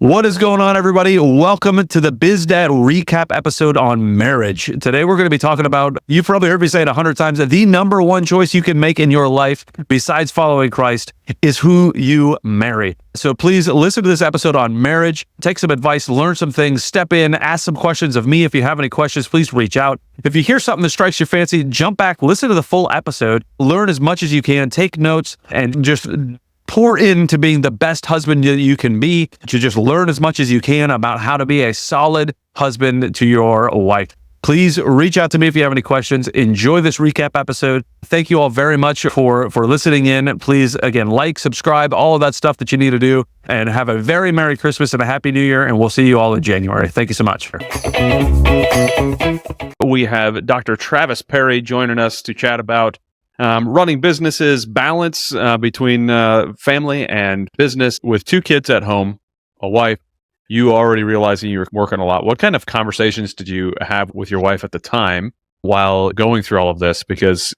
What is going on, everybody? Welcome to the BizDad recap episode on marriage. Today, we're going to be talking about, you've probably heard me say it 100 times, that the number one choice you can make in your life, besides following Christ, is who you marry. So please listen to this episode on marriage, take some advice, learn some things, step in, ask some questions of me. If you have any questions, please reach out. If you hear something that strikes your fancy, jump back, listen to the full episode, learn as much as you can, take notes, and just pour into being the best husband that you can be, to just learn as much as you can about how to be a solid husband to your wife. Please reach out to me if you have any questions. Enjoy this recap episode. Thank you all very much for listening in. Please, again, like, subscribe, all of that stuff that you need to do, and have a very Merry Christmas and a Happy New Year, and we'll see you all in January. Thank you so much. We have Dr. Travis Parry joining us to chat about running businesses, balance between family and business with 2 kids at home, a wife. You already realizing you were working a lot. What kind of conversations did you have with your wife at the time while going through all of this? Because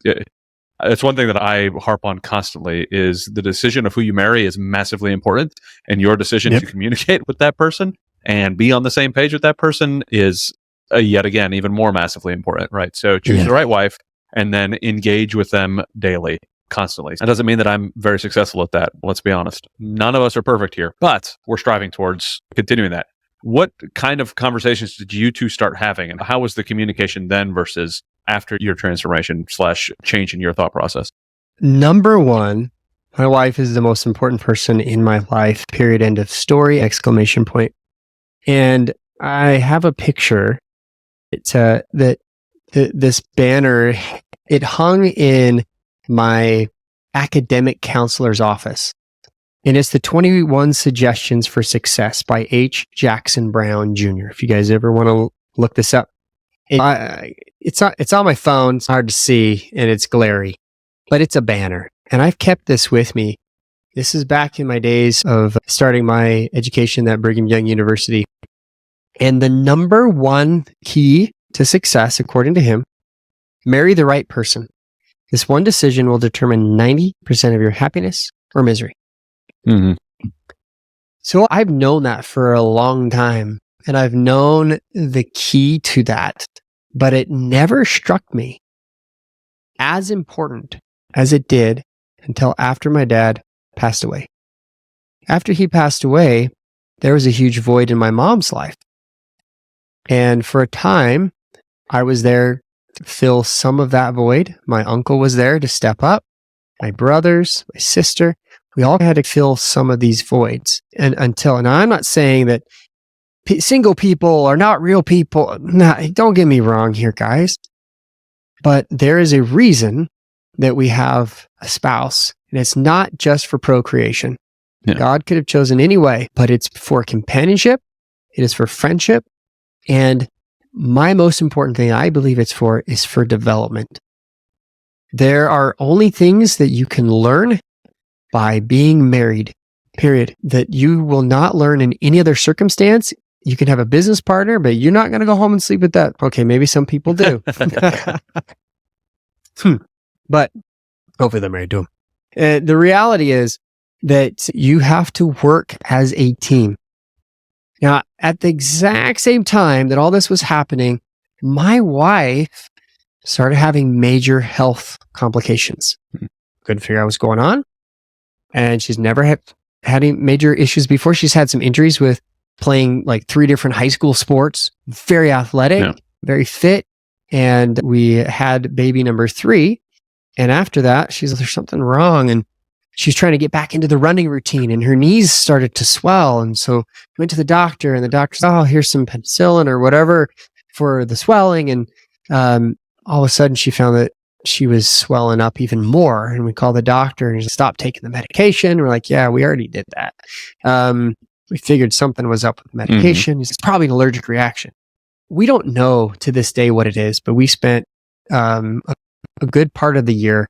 it's one thing that I harp on constantly is the decision of who you marry is massively important, and your decision to communicate with that person and be on the same page with that person is yet again even more massively important, right? So choose the right wife, and then engage with them daily, constantly. That doesn't mean that I'm very successful at that. Let's be honest. None of us are perfect here, but we're striving towards continuing that. What kind of conversations did you two start having, and how was the communication then versus after your transformation / change in your thought process? Number one, my wife is the most important person in my life, period, end of story, exclamation point. And I have a picture. It's this banner, it hung in my academic counselor's office. And it's the 21 Suggestions for Success by H. Jackson Brown Jr. If you guys ever want to look this up. It's on my phone. It's hard to see and it's glary, but it's a banner. And I've kept this with me. This is back in my days of starting my education at Brigham Young University. And the number one key to success, according to him, marry the right person. This one decision will determine 90% of your happiness or misery. Mm-hmm. So I've known that for a long time, and I've known the key to that, but it never struck me as important as it did until after my dad passed away. After he passed away, there was a huge void in my mom's life. And for a time, I was there to fill some of that void. My uncle was there to step up. My brothers, my sister, we all had to fill some of these voids. And I'm not saying that single people are not real people. Don't get me wrong here, guys. But there is a reason that we have a spouse, and it's not just for procreation. Yeah. God could have chosen any way, but it's for companionship. It is for friendship. And my most important thing I believe it's for is for development. There are only things that you can learn by being married, period, that you will not learn in any other circumstance. You can have a business partner, but you're not going to go home and sleep with that. Okay, maybe some people do. But hopefully they're married to him. The reality is that you have to work as a team. Now, at the exact same time that all this was happening, my wife started having major health complications. Couldn't figure out what's going on. And she's never had any major issues before. She's had some injuries with playing like 3 different high school sports, very athletic, very fit. And we had baby number 3. And after that, she's like, there's something wrong. And she's trying to get back into the running routine, and her knees started to swell. And so went to the doctor, and the doctor said, oh, here's some penicillin or whatever for the swelling. And all of a sudden she found that she was swelling up even more. And we called the doctor and he stopped taking the medication. We're like, yeah, we already did that. We figured something was up with the medication. It's probably an allergic reaction. We don't know to this day what it is, but we spent a good part of the year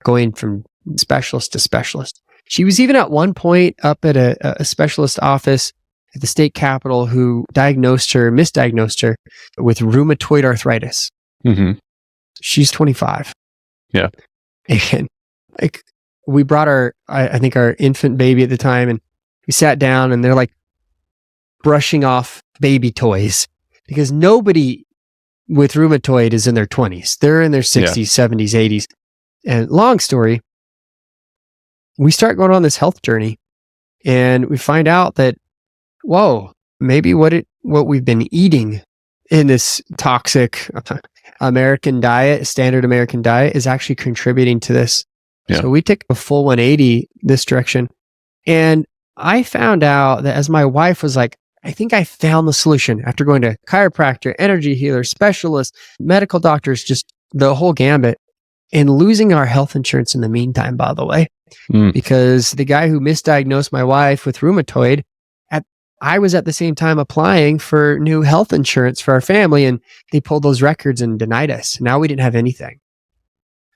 going from specialist to specialist. She was even at one point up at a specialist office at the state capitol who misdiagnosed her with rheumatoid arthritis. Mm-hmm. She's 25. Yeah. And we brought I think our infant baby at the time, and we sat down and they're like, brushing off baby toys because nobody with rheumatoid is in their 20s. They're in their 60s, 70s, 80s. And long story, we start going on this health journey and we find out that, whoa, maybe what we've been eating in this toxic American diet, standard American diet, is actually contributing to this. Yeah. So we took a full 180 this direction. And I found out that as my wife was like, I think I found the solution after going to chiropractor, energy healer, specialist, medical doctors, just the whole gambit, and losing our health insurance in the meantime, by the way, because the guy who misdiagnosed my wife with rheumatoid, I was at the same time applying for new health insurance for our family, and they pulled those records and denied us. Now we didn't have anything.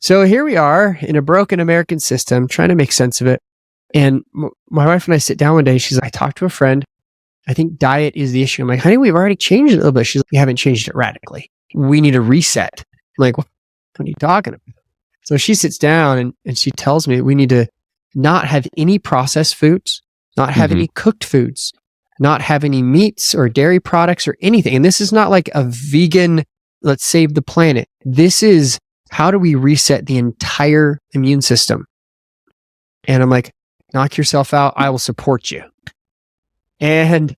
So here we are in a broken American system, trying to make sense of it. And my wife and I sit down one day. She's like, I talked to a friend. I think diet is the issue. I'm like, honey, we've already changed it a little bit. She's like, we haven't changed it radically. We need a reset. I'm like, what are you talking about? So she sits down and she tells me we need to not have any processed foods, not have any cooked foods, not have any meats or dairy products or anything. And this is not like a vegan, let's save the planet. This is how do we reset the entire immune system? And I'm like, knock yourself out. I will support you. And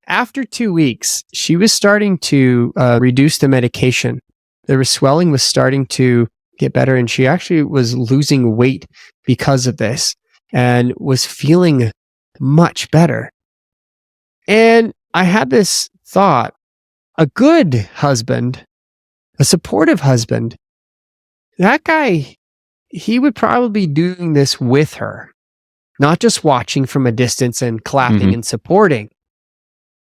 after 2 weeks, she was starting to reduce the medication. The swelling was starting to get better. And she actually was losing weight because of this and was feeling much better. And I had this thought, a good husband, a supportive husband, that guy, he would probably be doing this with her, not just watching from a distance and clapping and supporting.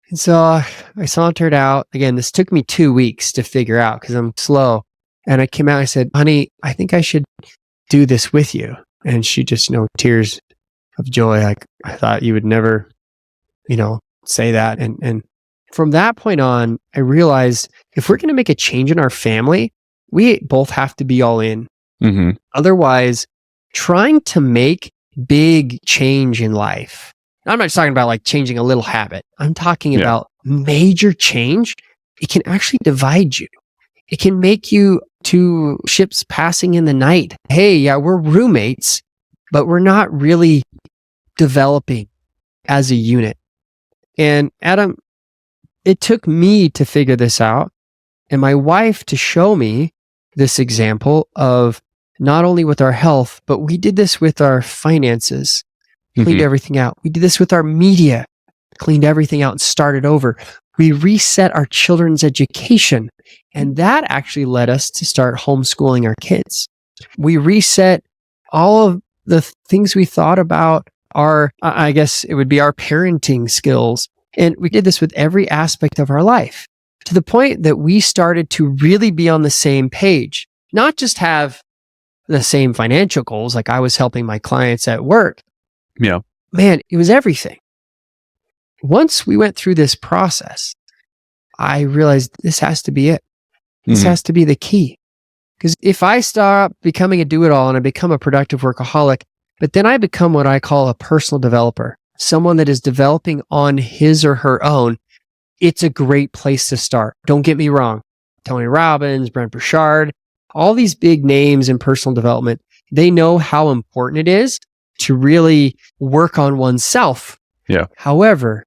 And so I sauntered out. Again, this took me 2 weeks to figure out because I'm slow. And I came out and I said, honey, I think I should do this with you. And she just, tears of joy. Like, I thought you would never, say that. And from that point on, I realized if we're going to make a change in our family, we both have to be all in. Otherwise, trying to make big change in life. I'm not just talking about like changing a little habit. I'm talking about major change. It can actually divide you. It can make you two ships passing in the night. Hey, yeah, we're roommates, but we're not really developing as a unit. And Adam, it took me to figure this out and my wife to show me this example of not only with our health, but we did this with our finances, cleaned everything out. We did this with our media, cleaned everything out and started over. We reset our children's education. And that actually led us to start homeschooling our kids. We reset all of the things we thought about I guess it would be our parenting skills. And we did this with every aspect of our life to the point that we started to really be on the same page, not just have the same financial goals. Like I was helping my clients at work. Yeah. Man, it was everything. Once we went through this process, I realized this has to be it. This has to be the key. Because if I stop becoming a do-it-all and I become a productive workaholic, but then I become what I call a personal developer, someone that is developing on his or her own, it's a great place to start. Don't get me wrong. Tony Robbins, Brent Burchard, all these big names in personal development, they know how important it is to really work on oneself. Yeah. However,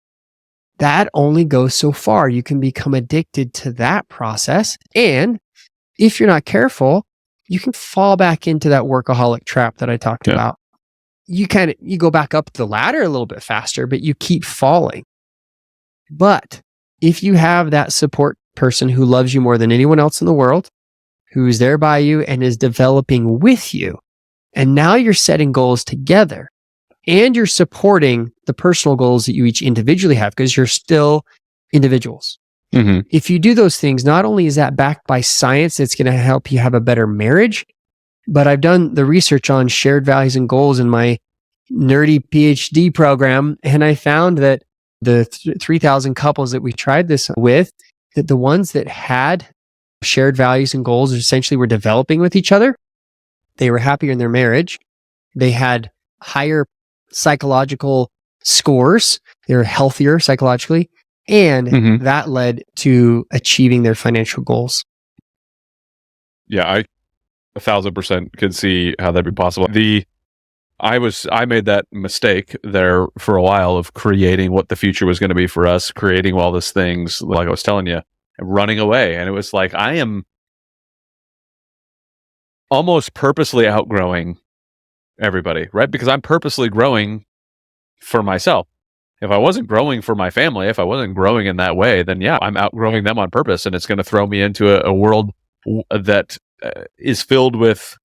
that only goes so far. You can become addicted to that process. And if you're not careful, you can fall back into that workaholic trap that I talked about. You go back up the ladder a little bit faster, but you keep falling. But if you have that support person who loves you more than anyone else in the world, who's there by you and is developing with you, and now you're setting goals together and you're supporting the personal goals that you each individually have because you're still individuals. If you do those things, not only is that backed by science, that's going to help you have a better marriage, but I've done the research on shared values and goals in my nerdy PhD program. And I found that the 3,000 couples that we tried this with, that the ones that had shared values and goals essentially were developing with each other, they were happier in their marriage. They had higher psychological scores. They were healthier psychologically. And that led to achieving their financial goals. Yeah, I 1,000% could see how that'd be possible. I made that mistake there for a while of creating what the future was going to be for us, creating all these things, like I was telling you, and running away. And it was like, I am almost purposely outgrowing everybody, right? Because I'm purposely growing for myself. If I wasn't growing for my family, if I wasn't growing in that way, then yeah, I'm outgrowing them on purpose. And it's going to throw me into a world that is filled with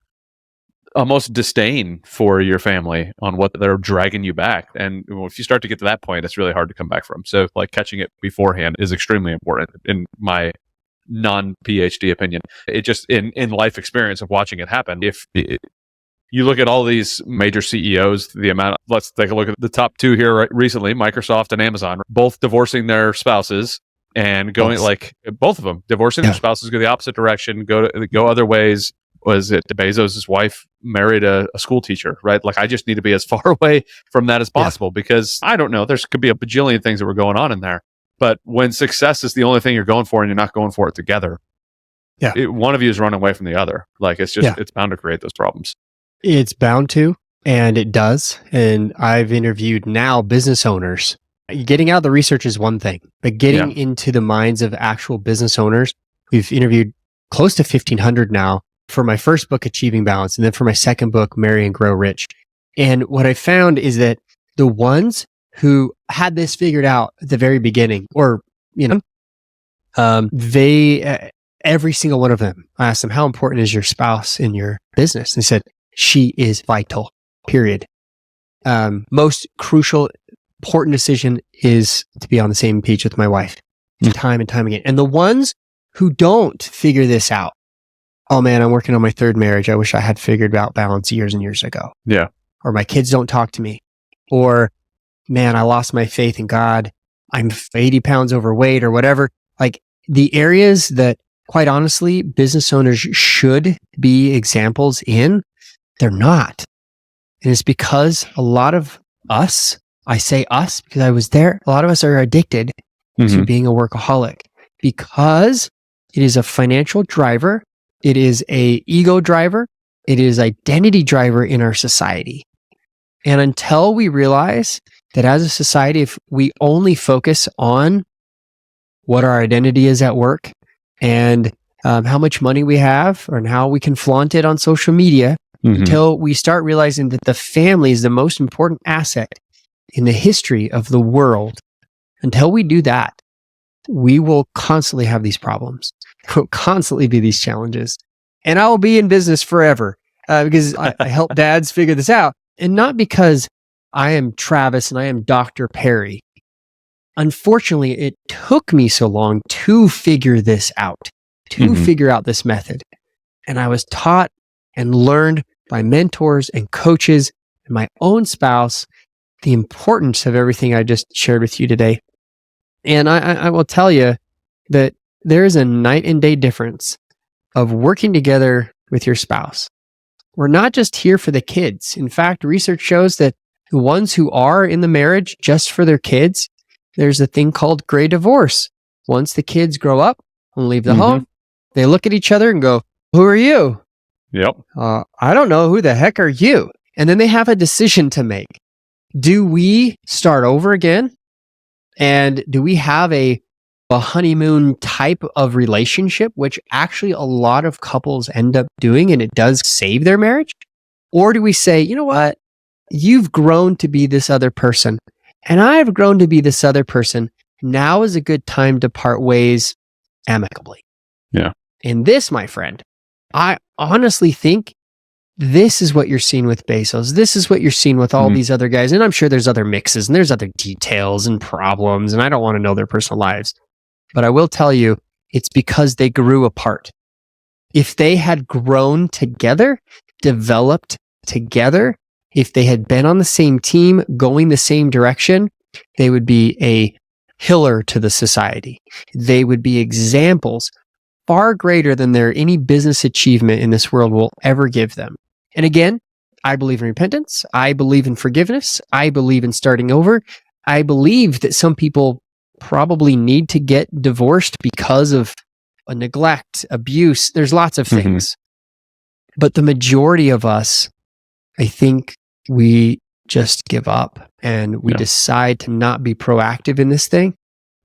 almost disdain for your family on what they're dragging you back. And if you start to get to that point, it's really hard to come back from. So like catching it beforehand is extremely important in my non-PhD opinion. It just in life experience of watching it happen. If you look at all these major CEOs, let's take a look at the top two here right recently, Microsoft and Amazon, both divorcing their spouses and going both of them divorcing their spouses, go the opposite direction, go other ways. Was it Bezos' wife married a school teacher, right? Like, I just need to be as far away from that as possible because I don't know, there could be a bajillion things that were going on in there. But when success is the only thing you're going for and you're not going for it together, one of you is running away from the other. Like, it's just, it's bound to create those problems. It's bound to, and it does. And I've interviewed now business owners. Getting out of the research is one thing, but getting into the minds of actual business owners, we've interviewed close to 1,500 now for my first book, Achieving Balance, and then for my second book, Marry and Grow Rich. And what I found is that the ones who had this figured out at the very beginning, or, every single one of them, I asked them, how important is your spouse in your business? And they said, she is vital, period. Most crucial, important decision is to be on the same page with my wife, time and time again. And the ones who don't figure this out, oh man, I'm working on my third marriage. I wish I had figured out balance years and years ago. Yeah. Or my kids don't talk to me. Or, man, I lost my faith in God. I'm 80 pounds overweight or whatever. Like, the areas that, quite honestly, business owners should be examples in, they're not. And it's because a lot of us, I say us because I was there, a lot of us are addicted to being a workaholic because it is a financial driver. It is a ego driver. It is identity driver in our society. And until we realize that as a society, if we only focus on what our identity is at work and how much money we have and how we can flaunt it on social media, until we start realizing that the family is the most important asset in the history of the world, until we do that, we will constantly have these problems. Will constantly be these challenges. And I will be in business forever because I help dads figure this out. And not because I am Travis and I am Dr. Parry. Unfortunately, it took me so long to figure this out, to figure out this method. And I was taught and learned by mentors and coaches and my own spouse the importance of everything I just shared with you today. And I will tell you that there is a night and day difference of working together with your spouse. We're not just here for the kids. In fact, research shows that the ones who are in the marriage just for their kids, there's a thing called gray divorce. Once the kids grow up and leave the home, they look at each other and go, who are you? Yep. I don't know. Who the heck are you? And then they have a decision to make. Do we start over again? And do we have a honeymoon type of relationship, which actually a lot of couples end up doing, and it does save their marriage? Or do we say, you know what? You've grown to be this other person, and I've grown to be this other person. Now is a good time to part ways amicably. Yeah. And this, my friend, I honestly think this is what you're seeing with Bezos. This is what you're seeing with all these other guys. And I'm sure there's other mixes and there's other details and problems, and I don't want to know their personal lives. But I will tell you, it's because they grew apart. If they had grown together, developed together, if they had been on the same team, going the same direction, they would be a pillar to the society. They would be examples far greater than any business achievement in this world will ever give them. And again, I believe in repentance. I believe in forgiveness. I believe in starting over. I believe that some people probably need to get divorced because of a neglect, abuse. There's lots of things. But the majority of us, I think we just give up and we decide to not be proactive in this thing.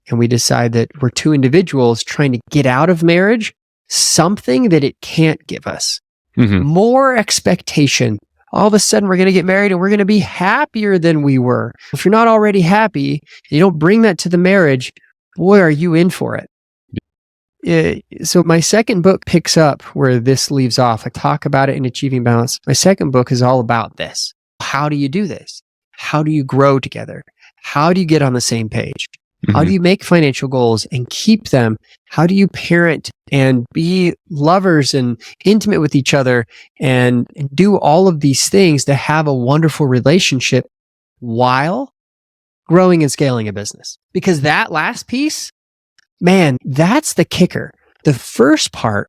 And we decide that we're two individuals trying to get out of marriage something that it can't give us. More expectation. All of a sudden, we're going to get married and we're going to be happier than we were. If you're not already happy, and you don't bring that to the marriage, boy, are you in for it. So my second book picks up where this leaves off. I talk about it in Achieving Balance. My second book is all about this. How do you do this? How do you grow together? How do you get on the same page? How do you make financial goals and keep them? How do you parent and be lovers and intimate with each other and do all of these things to have a wonderful relationship while growing and scaling a business? Because that last piece, man, that's the kicker. The first part,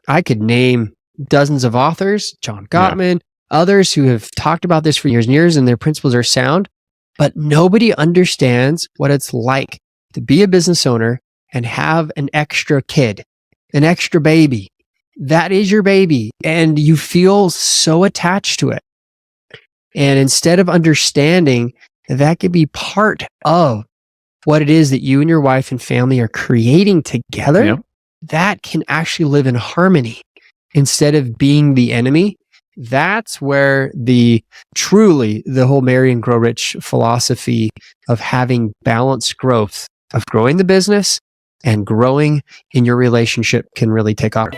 I could name dozens of authors, John Gottman, others who have talked about this for years and years, and their principles are sound. But nobody understands what it's like to be a business owner and have an extra kid, an extra baby. That is your baby. And you feel so attached to it. And instead of understanding that could be part of what it is that you and your wife and family are creating together, that can actually live in harmony instead of being the enemy. That's where the whole Marry and Grow Rich philosophy of having balanced growth, of growing the business and growing in your relationship can really take off.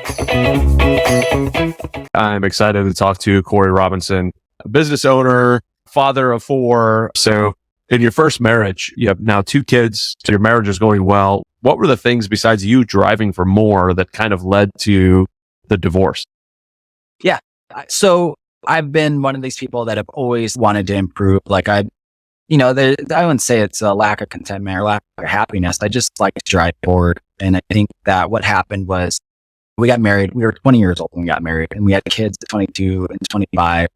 I'm excited to talk to Corey Robinson, a business owner, father of 4. So in your first marriage, you have now 2 kids. So your marriage is going well. What were the things besides you driving for more that kind of led to the divorce? Yeah. So I've been one of these people that have always wanted to improve. Like I wouldn't say it's a lack of contentment or lack of happiness. I just like to drive forward. And I think that what happened was we got married. We were 20 years old when we got married, and we had kids at 22 and 25.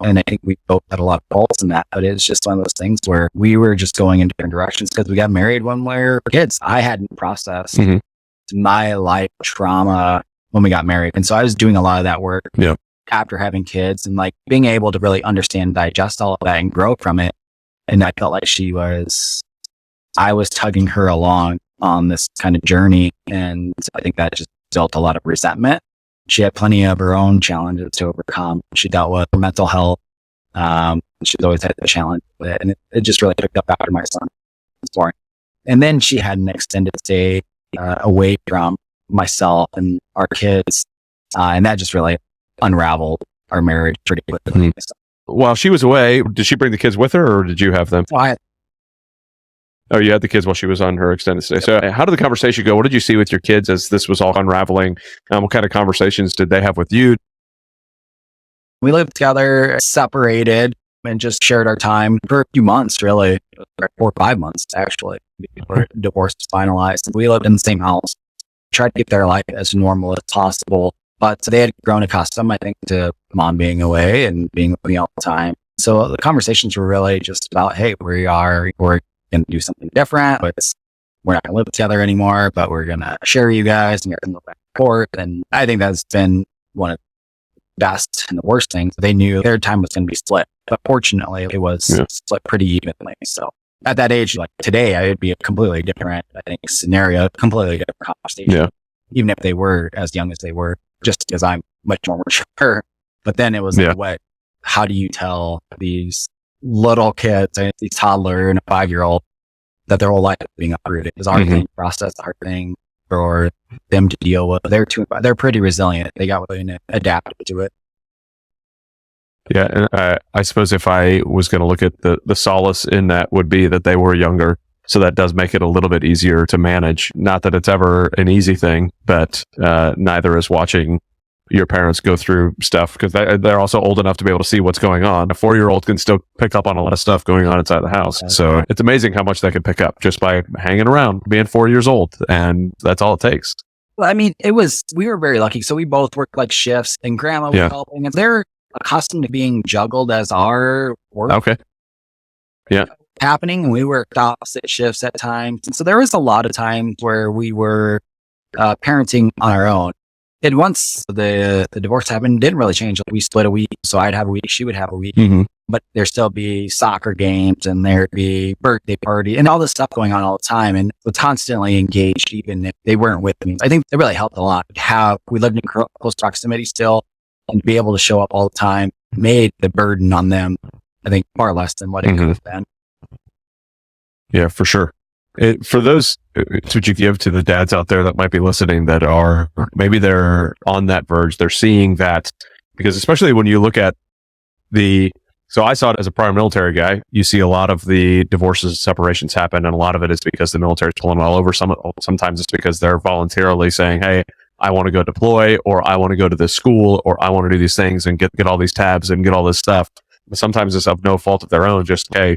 And I think we both had a lot of faults in that, but it's just one of those things where we were just going in different directions because we got married when we were kids. I hadn't processed my life trauma when we got married. And so I was doing a lot of that work after having kids and like being able to really understand, digest all of that and grow from it. And I felt like I was tugging her along on this kind of journey. And I think that just built a lot of resentment. She had plenty of her own challenges to overcome. She dealt with mental health. She's always had a challenge with it. And it just really picked up after my son was born. And then she had an extended stay away from myself and our kids. And that just really unraveled our marriage pretty quickly. While she was away, did she bring the kids with her or did you have them? Oh, you had the kids while she was on her extended stay. So how did the conversation go? What did you see with your kids as this was all unraveling? What kind of conversations did they have with you? We lived together, separated, and just shared our time for a few months, really, 4 or 5 months, actually, before divorce was finalized. We lived in the same house, tried to keep their life as normal as possible. But they had grown accustomed, I think, to mom being away and being with me all the time. So the conversations were really just about, hey, we're going to do something different. We're not going to live together anymore, but we're going to share you guys and you're going to go back and forth. And I think that's been one of the best and the worst things. They knew their time was going to be split, but fortunately it was split pretty evenly. So at that age, like today, I would be a completely different, I think, scenario, completely different conversation, even if they were as young as they were, just because I'm much more mature. But then it was like, how do you tell these little kids, these toddler and a 5-year-old, that their whole life is being uprooted? It's a hard thing to process, a hard thing for them to deal with. They're pretty resilient. They got really adapted to it. Yeah, and I suppose if I was going to look at the solace in that would be that they were younger. So that does make it a little bit easier to manage. Not that it's ever an easy thing, but neither is watching your parents go through stuff because they're also old enough to be able to see what's going on. A 4-year-old can still pick up on a lot of stuff going on inside the house. So it's amazing how much they can pick up just by hanging around, being 4 years old. And that's all it takes. Well, I mean, we were very lucky. So we both worked like shifts and grandma was helping. And they're accustomed to being juggled as our work. Okay. Yeah. happening, and we worked opposite shifts at times. And so there was a lot of times where we were parenting on our own. And once the divorce happened, it didn't really change. Like, we split a week. So I'd have a week, she would have a week. But there'd still be soccer games and there'd be birthday party and all this stuff going on all the time. And was constantly engaged, even if they weren't with me. I think it really helped a lot. We lived in close proximity still, and be able to show up all the time made the burden on them, I think, far less than what it could have been. Yeah, for sure. For those, would you give to the dads out there that might be listening that are, maybe they're on that verge, they're seeing that, because especially when you look at so I saw it as a prior military guy, you see a lot of the divorces and separations happen, and a lot of it is because the military is pulling all over. Sometimes it's because they're voluntarily saying, hey, I want to go deploy, or I want to go to this school, or I want to do these things and get all these tabs and get all this stuff. But sometimes it's of no fault of their own, just, hey,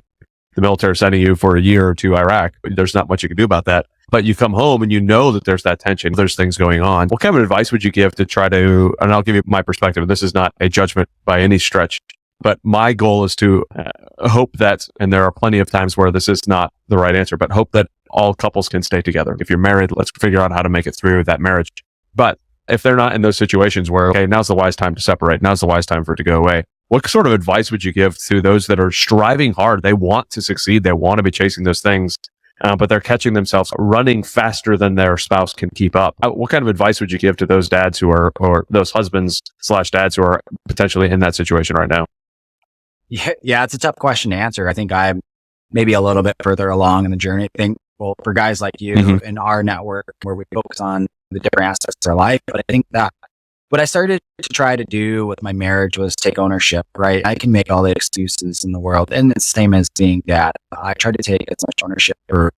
the military is sending you for a year to Iraq. There's not much you can do about that. But you come home and you know that there's that tension, there's things going on. What kind of advice would you give to try to, and I'll give you my perspective, this is not a judgment by any stretch, but my goal is to hope that, and there are plenty of times where this is not the right answer, but hope that all couples can stay together. If you're married, let's figure out how to make it through that marriage. But if they're not in those situations where, okay, now's the wise time to separate, now's the wise time for it to go away, what sort of advice would you give to those that are striving hard? They want to succeed. They want to be chasing those things, but they're catching themselves running faster than their spouse can keep up. What kind of advice would you give to those dads or those husbands/dads who are potentially in that situation right now? Yeah, it's a tough question to answer. I think I'm maybe a little bit further along in the journey. I think, well, for guys like you in our network, where we focus on the different aspects of our life, but I think that what I started to try to do with my marriage was take ownership, right? I can make all the excuses in the world, and it's the same as being dad. I try to take as much ownership for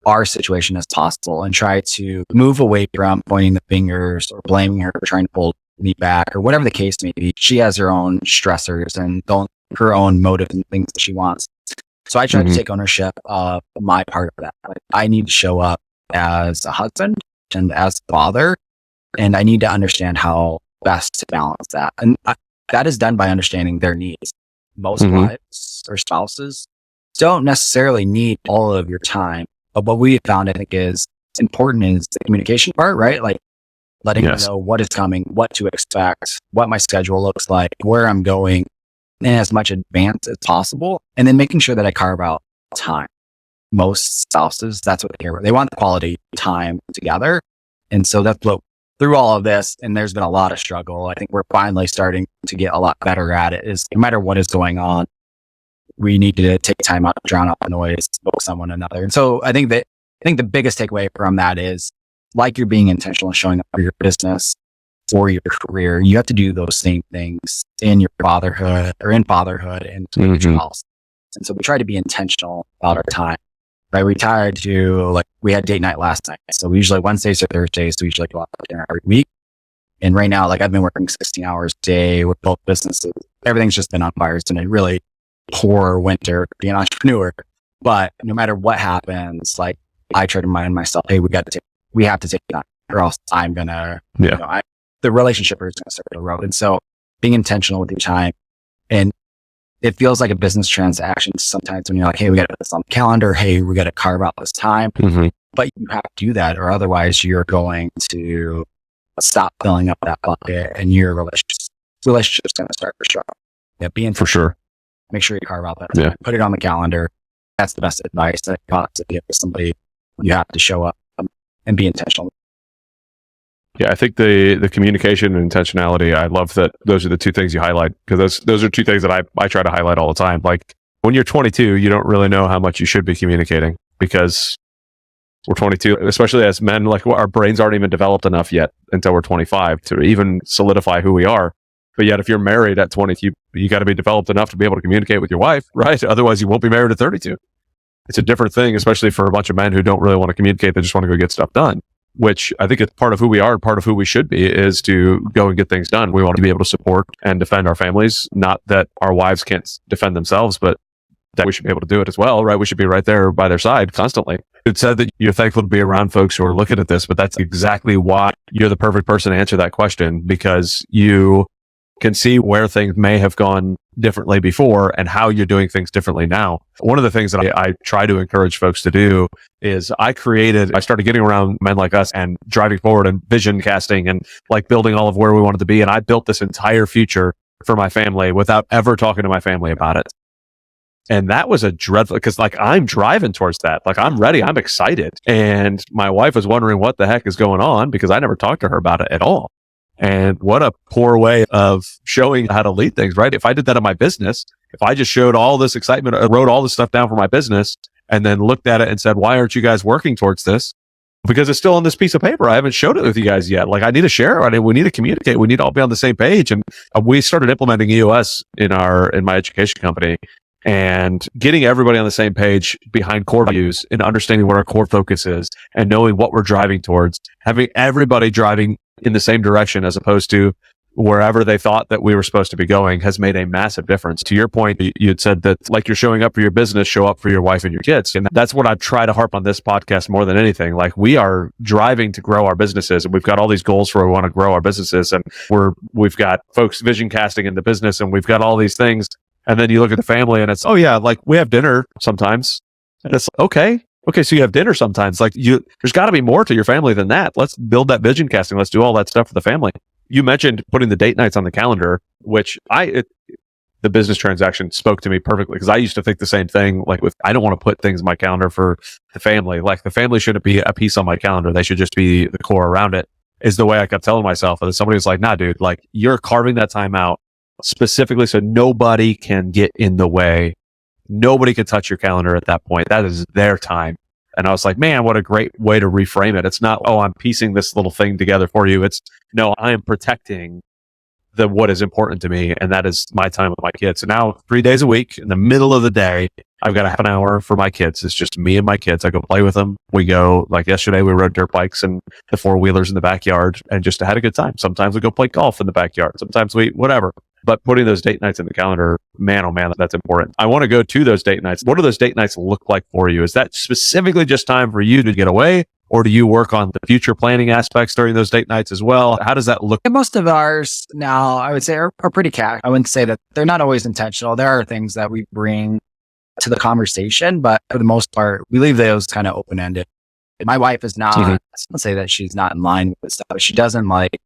our situation as possible and try to move away from pointing the fingers or blaming her for trying to pull me back or whatever the case may be. She has her own stressors and her own motives and things that she wants. So I try to take ownership of my part of that. Like, I need to show up as a husband and as a father, and I need to understand how best to balance that. And that is done by understanding their needs. Most wives or spouses don't necessarily need all of your time. But what we found, I think, is important is the communication part, right? Like letting them know what is coming, what to expect, what my schedule looks like, where I'm going, in as much advance as possible. And then making sure that I carve out time. Most spouses, that's what they care about. They want the quality time together. And so that's what, through all of this, and there's been a lot of struggle, I think we're finally starting to get a lot better at it, is no matter what is going on, we need to take time out to drown out the noise, focus on one another. And so I think the biggest takeaway from that is, like, you're being intentional and showing up for your business, for your career, you have to do those same things in your fatherhood and your house. And so we try to be intentional about our time. Right? We tried to, we had date night last night. So we usually Wednesdays or Thursdays, we usually go out to dinner every week. And right now, I've been working 16 hours a day with both businesses. Everything's just been on fire. It's been a really poor winter to be an entrepreneur. But no matter what happens, I try to remind myself, hey, we have to take time, or else I'm gonna, the relationship is gonna start to erode. And so being intentional with your time, and it feels like a business transaction sometimes when you're like, hey, we got to put this on the calendar. Hey, we got to carve out this time. But you have to do that, or otherwise you're going to stop filling up that bucket and your relationship's going to start to struggle. Yeah, be intentional. For sure. Make sure you carve out that time. Yeah. Put it on the calendar. That's the best advice that I could possibly give to somebody. You have to show up and be intentional. Yeah, I think the communication and intentionality, I love that those are the two things you highlight, because those are two things that I try to highlight all the time. Like, when you're 22, you don't really know how much you should be communicating, because we're 22, especially as men, our brains aren't even developed enough yet until we're 25 to even solidify who we are. But yet, if you're married at 20, you got to be developed enough to be able to communicate with your wife, right? Otherwise, you won't be married at 32. It's a different thing, especially for a bunch of men who don't really want to communicate. They just want to go get stuff done, which I think is part of who we are and part of who we should be, is to go and get things done. We want to be able to support and defend our families. Not that our wives can't defend themselves, but that we should be able to do it as well, right? We should be right there by their side constantly. It said that you're thankful to be around folks who are looking at this, but that's exactly why you're the perfect person to answer that question, because you can see where things may have gone differently before and how you're doing things differently now. One of the things that I try to encourage folks to do is I started getting around men like us and driving forward and vision casting and like building all of where we wanted to be. And I built this entire future for my family without ever talking to my family about it. And that was a dreadful, because like I'm driving towards that. Like I'm ready. I'm excited. And my wife was wondering what the heck is going on because I never talked to her about it at all. And what a poor way of showing how to lead things, right? If I did that in my business, if I just showed all this excitement, wrote all this stuff down for my business and then looked at it and said, why aren't you guys working towards this? Because it's still on this piece of paper. I haven't showed it with you guys yet. Like I need to share it. We need to communicate. We need to all be on the same page. And we started implementing EOS in my education company and getting everybody on the same page behind core values and understanding what our core focus is and knowing what we're driving towards, having everybody driving in the same direction as opposed to wherever they thought that we were supposed to be going has made a massive difference. To your point, you had said that like you're showing up for your business, show up for your wife and your kids. And that's what I try to harp on this podcast more than anything. Like we are driving to grow our businesses and we've got all these goals for we want to grow our businesses and we've got folks vision casting in the business and we've got all these things. And then you look at the family and it's, oh yeah, like we have dinner sometimes. And it's okay. Okay, so you have dinner sometimes. Like there's got to be more to your family than that. Let's build that vision casting. Let's do all that stuff for the family. You mentioned putting the date nights on the calendar, which the business transaction spoke to me perfectly because I used to think the same thing. Like I don't want to put things in my calendar for the family. Like the family shouldn't be a piece on my calendar. They should just be the core around it is the way I kept telling myself. And somebody was like, nah, dude, like you're carving that time out specifically so nobody can get in the way. Nobody can touch your calendar at that point. That is their time. And I was like, man, what a great way to reframe it. It's not, oh, I'm piecing this little thing together for you. It's, no, I am protecting what is important to me. And that is my time with my kids. So now 3 days a week in the middle of the day, I've got a half an hour for my kids. It's just me and my kids. I go play with them. We go, like yesterday, we rode dirt bikes and the 4-wheelers in the backyard and just had a good time. Sometimes we go play golf in the backyard. Sometimes whatever. But putting those date nights in the calendar, man, oh man, that's important. I want to go to those date nights. What do those date nights look like for you? Is that specifically just time for you to get away? Or do you work on the future planning aspects during those date nights as well? How does that look? And most of ours now, I would say, are pretty casual. I wouldn't say that they're not always intentional. There are things that we bring to the conversation, but for the most part, we leave those kind of open-ended. My wife is not, I won't say that she's not in line with stuff, but she doesn't like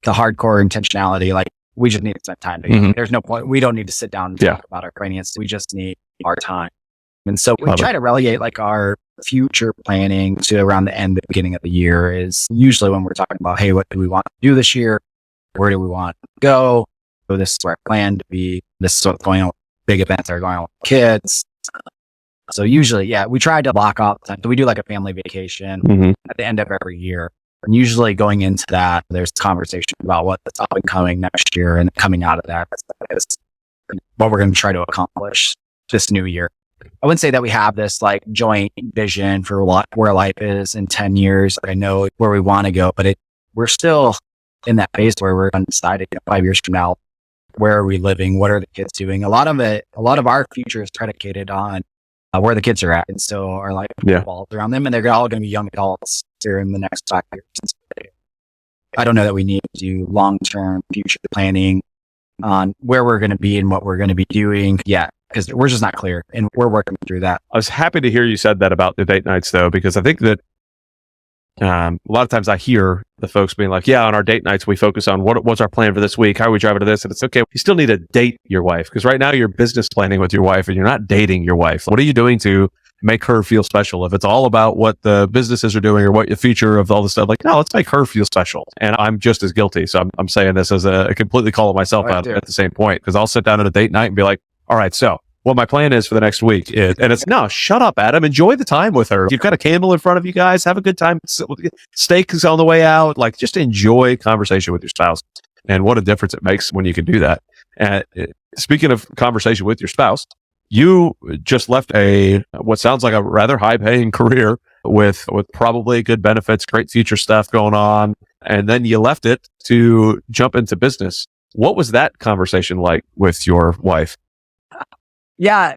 the hardcore intentionality. Like, we just need to spend time together. There's no point. We don't need to sit down and talk about our finances. We just need our time. And so we try to relegate like our future planning to around the beginning of the year is usually when we're talking about, hey, what do we want to do this year? Where do we want to go? So this is where I plan to be. This is what's going on. Big events that are going on with kids. So usually, we try to block off time. So we do like a family vacation at the end of every year. And usually going into that, there's conversation about what's up and coming next year and coming out of that is what we're going to try to accomplish this new year. I wouldn't say that we have this like joint vision for where life is in 10 years. I know where we want to go, but we're still in that phase where we're undecided 5 years from now. Where are we living? What are the kids doing? A lot of our future is predicated on where the kids are at. And so our life revolves around them and they're all going to be young adults during the next 5 years. I don't know that we need to do long-term future planning on where we're going to be and what we're going to be doing yet, because we're just not clear and we're working through that. I was happy to hear you said that about the date nights though, because I think that a lot of times I hear the folks being like, on our date nights, we focus on what's our plan for this week? How are we driving to this? And it's okay. You still need to date your wife because right now you're business planning with your wife and you're not dating your wife. What are you doing to make her feel special? If it's all about what the businesses are doing or what the future of all the stuff, like, no, let's make her feel special. And I'm just as guilty. So I'm saying this as a completely call myself out at the same point because I'll sit down at a date night and be like, all right, so what my plan is for the next week is, and it's no, shut up, Adam. Enjoy the time with her. You've got a candle in front of you guys. Have a good time. Steak is on the way out. Like just enjoy conversation with your spouse. And what a difference it makes when you can do that. And speaking of conversation with your spouse, you just left what sounds like a rather high paying career with probably good benefits, great future stuff going on. And then you left it to jump into business. What was that conversation like with your wife? Yeah,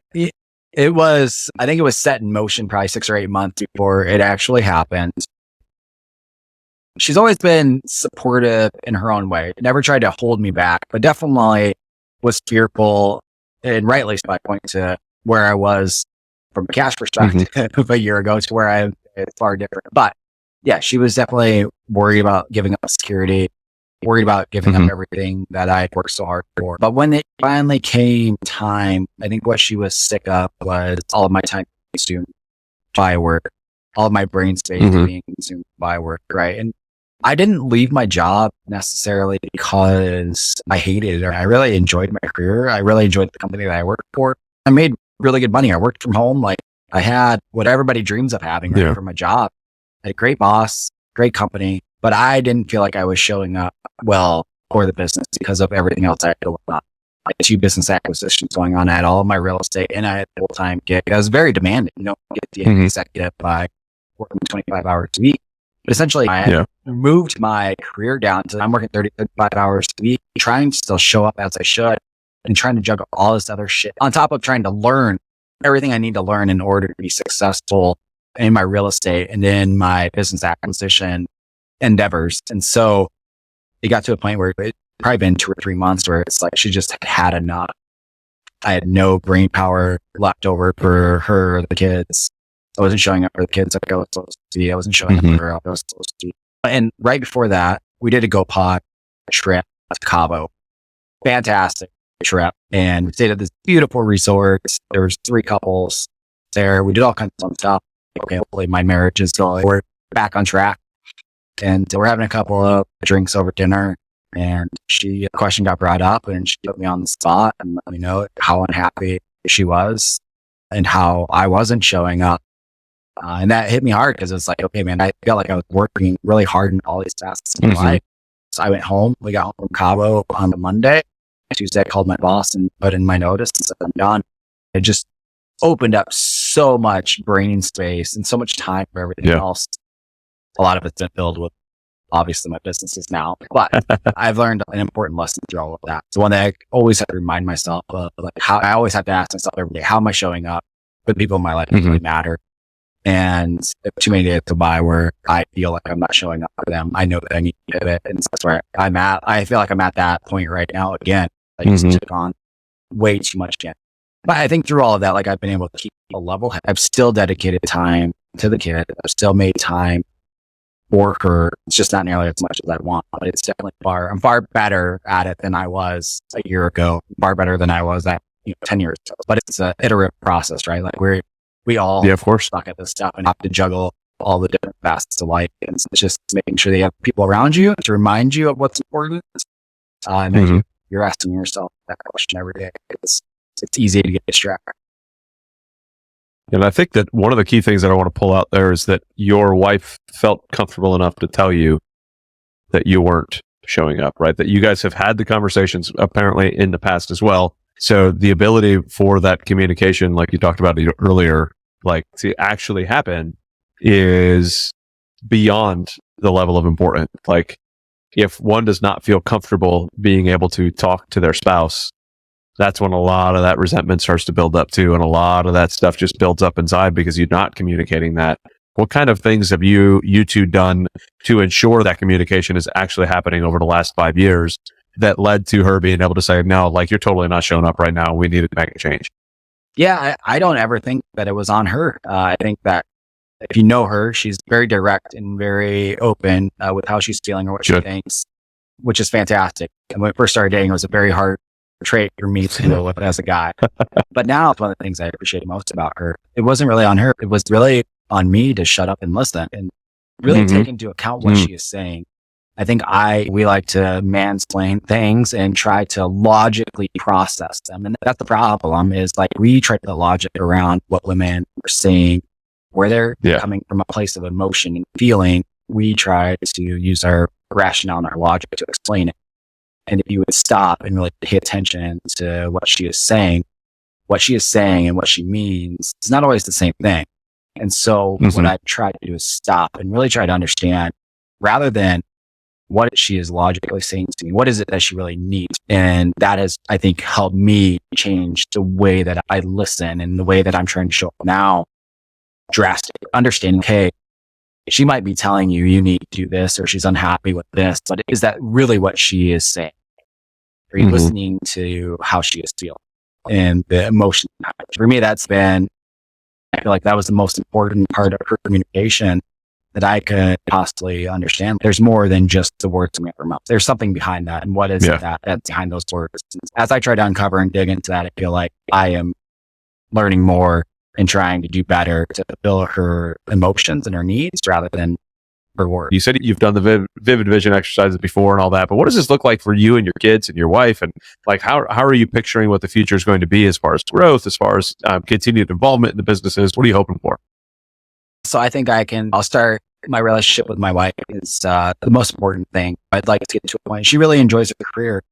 it was, I think it was set in motion probably 6 or 8 months before it actually happened. she's always been supportive in her own way. Never tried to hold me back, but definitely was fearful, and rightly so. I point to where I was from a cash perspective a year ago to where I am. It's far different. But yeah, she was definitely worried about giving up security, worried about giving up everything that I worked so hard for. But when it finally came time, I think what she was sick of was all of my time consumed by work, all of my brain space being consumed by work, right? And I didn't leave my job necessarily because I hated it or I really enjoyed my career. I really enjoyed the company that I worked for. I made really good money. I worked from home. Like I had what everybody dreams of having right, from a job. I had a great boss, great company, but I didn't feel like I was showing up well for the business because of everything else I had going on. I had 2 business acquisitions going on. I had all of my real estate and I had a full-time gig. I was very demanding. You don't get the executive by working 25 hours a week. But essentially, I had moved my career down to I'm working 30, 35 hours a week, trying to still show up as I should and trying to juggle all this other shit on top of trying to learn everything I need to learn in order to be successful in my real estate and in my business acquisition endeavors. And so it got to a point where it probably been 2 or 3 months where it's like she just had enough. I had no brain power left over for her or the kids. I wasn't showing up for the kids like I was supposed to be. I wasn't showing up for her like I was supposed to be. And right before that, we did a GoPod trip to Cabo. Fantastic trip. And we stayed at this beautiful resort. There was 3 couples there. We did all kinds of fun stuff. Okay, hopefully my marriage is going. We're back on track. And we're having a couple of drinks over dinner. And a question got brought up and she put me on the spot and let me know how unhappy she was and how I wasn't showing up. And that hit me hard because it's like, okay, man, I felt like I was working really hard in all these tasks in my life. So I went home. We got home from Cabo on the Monday. Tuesday, I called my boss and put in my notice and said, I'm done. It just opened up so much brain space and so much time for everything else. A lot of it's been filled with obviously my businesses now, but I've learned an important lesson through all of that. It's one that I always have to remind myself of, like how I always have to ask myself every day, how am I showing up for the people in my life that really matter? And if too many days go by where I feel like I'm not showing up for them, I know that I need to pivot. And that's where I'm at. I feel like I'm at that point right now. Again, I just took on way too much again. But I think through all of that, like I've been able to keep a level head. I've still dedicated time to the kid. I've still made time for her. It's just not nearly as much as I want, but it's definitely I'm far better at it than I was a year ago, far better than I was at 10 years ago. But it's an iterative process, right? Like we all of course stuck at this stuff and have to juggle all the different facets of life. And it's just making sure that you have people around you to remind you of what's important. And you're asking yourself that question every day. It's easy to get distracted. And I think that one of the key things that I want to pull out there is that your wife felt comfortable enough to tell you that you weren't showing up, right? That you guys have had the conversations apparently in the past as well. So the ability for that communication, like you talked about earlier, like to actually happen is beyond the level of important. Like if one does not feel comfortable being able to talk to their spouse, that's when a lot of that resentment starts to build up too. And a lot of that stuff just builds up inside because you're not communicating that. What kind of things have you two done to ensure that communication is actually happening over the last 5 years that led to her being able to say, no, like you're totally not showing up right now. We need to make a change. Yeah, I don't ever think that it was on her. I think that if you know her, she's very direct and very open with how she's feeling or what she thinks, which is fantastic. And when we first started dating, it was a very hard trait for me to deal with as a guy. But now it's one of the things I appreciate most about her. It wasn't really on her. It was really on me to shut up and listen and really take into account what she is saying. I think we like to mansplain things and try to logically process them. And that's the problem is like we try to put logic around what women are saying, where they're coming from a place of emotion and feeling. We try to use our rationale and our logic to explain it. And if you would stop and really pay attention to what she is saying and what she means, it's not always the same thing. And so what I've tried to do is stop and really try to understand rather than what she is logically saying to me, what is it that she really needs? And that has, I think, helped me change the way that I listen and the way that I'm trying to show up now drastically. Understanding, hey, she might be telling you, you need to do this, or she's unhappy with this, but is that really what she is saying? Are you listening to how she is feeling and the emotion? For me, I feel like that was the most important part of her communication that I could possibly understand. There's more than just the words coming out of her mouth. There's something behind that. And what is that's behind those words? As I try to uncover and dig into that, I feel like I am learning more and trying to do better to fulfill her emotions and her needs rather than her words. You said you've done the vivid vision exercises before and all that, but what does this look like for you and your kids and your wife? And like, how are you picturing what the future is going to be as far as growth, as far as continued involvement in the businesses? What are you hoping for? So I think I'll start my relationship with my wife is the most important thing. I'd like to get to a point. She really enjoys her career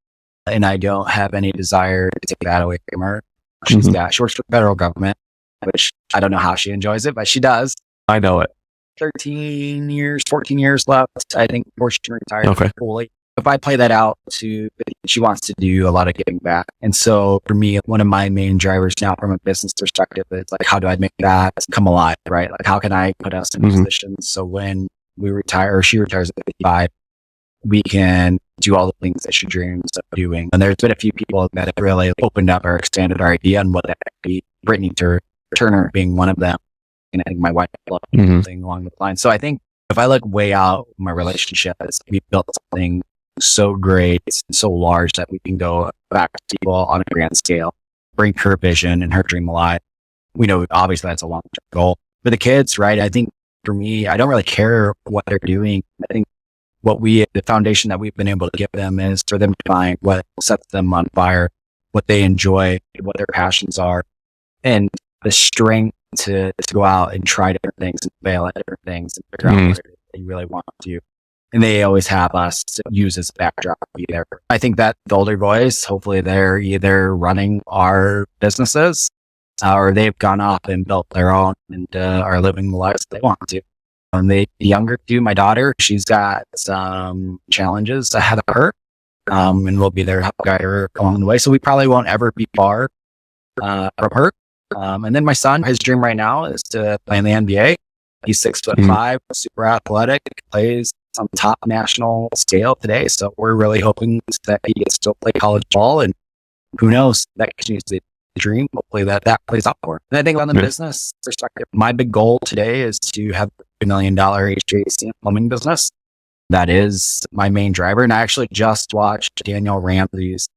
and I don't have any desire to take that away from her. She works for the federal government, which I don't know how she enjoys it, but she does. I know it. 14 years left, I think, before she retires fully. If I play that out she wants to do a lot of giving back. And so for me, one of my main drivers now from a business perspective is like, how do I make that come alive, right? Like, how can I put us in positions so when we retire or she retires at 55, we can do all the things that she dreams of doing. And there's been a few people that have really opened up or expanded our idea on what that could be. Brittany Turner being one of them. And I think my wife loved something along the line. So I think if I look way out my relationship, we built something so great and so large that we can go back to people on a grand scale, bring her vision and her dream alive. We know obviously that's a long-term goal. For the kids, right? I think for me, I don't really care what they're doing. I think the foundation that we've been able to give them is for them to find what sets them on fire, what they enjoy, what their passions are, and the strength to go out and try different things and fail at different things and figure out what they really want to do. And they always have us to use as a backdrop. I think that the older boys, hopefully they're either running our businesses or they've gone off and built their own and are living the lives they want to. The younger two, my daughter, she's got some challenges ahead of her and we'll be there to help guide her along the way. So we probably won't ever be far from her. And then my son, his dream right now is to play in the NBA. He's 6'5", super athletic, plays on top national scale today. So we're really hoping that he gets to play college ball, and who knows, that continues the dream. Hopefully that plays out for him. And I think on the business perspective, my big goal today is to have a $1 million HVAC and plumbing business. That is my main driver. And I actually just watched Daniel Ramsey's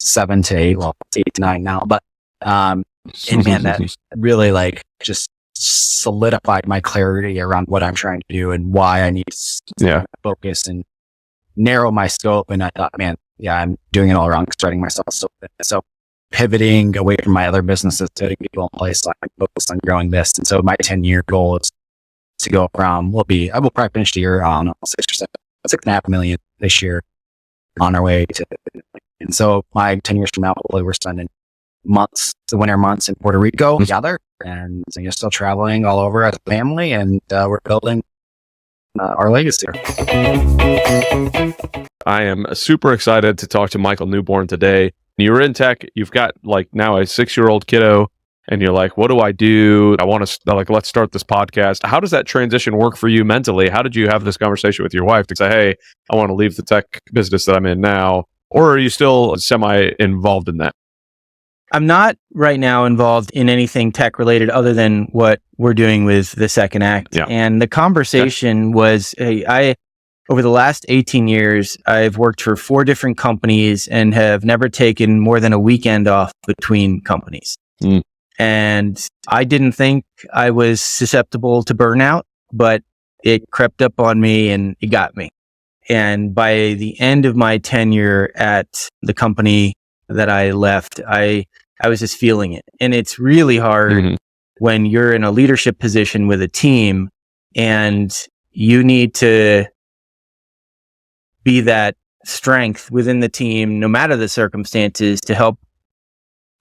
7 to 8, well, it's 8 to 9 now, but and man, that really just solidified my clarity around what I'm trying to do and why I need to focus and narrow my scope. And I thought, man, I'm doing it all wrong, spreading myself so thin. So pivoting away from my other businesses to people in place, so I can focus on growing this. And so my 10-year goal is to go from, I will probably finish the year on 6.5 million this year on our way to, and so my 10 years from now, hopefully we're spending the winter months in Puerto Rico together, and so you're still traveling all over as a family, and we're building our legacy. I am super excited to talk to Michael Newborn today. You're in tech. You've got now a 6-year-old kiddo, and you're like, what do I do? I want to let's start this podcast. How does that transition work for you mentally? How did you have this conversation with your wife to say, hey, I want to leave the tech business that I'm in now? Or are you still semi-involved in that? I'm not right now involved in anything tech related other than what we're doing with the second act. Yeah. And the conversation was, over the last 18 years, I've worked for 4 different companies and have never taken more than a weekend off between companies. And I didn't think I was susceptible to burnout, but it crept up on me and it got me. And by the end of my tenure at the company that I left, I was just feeling it. And it's really hard when you're in a leadership position with a team and you need to be that strength within the team, no matter the circumstances, to help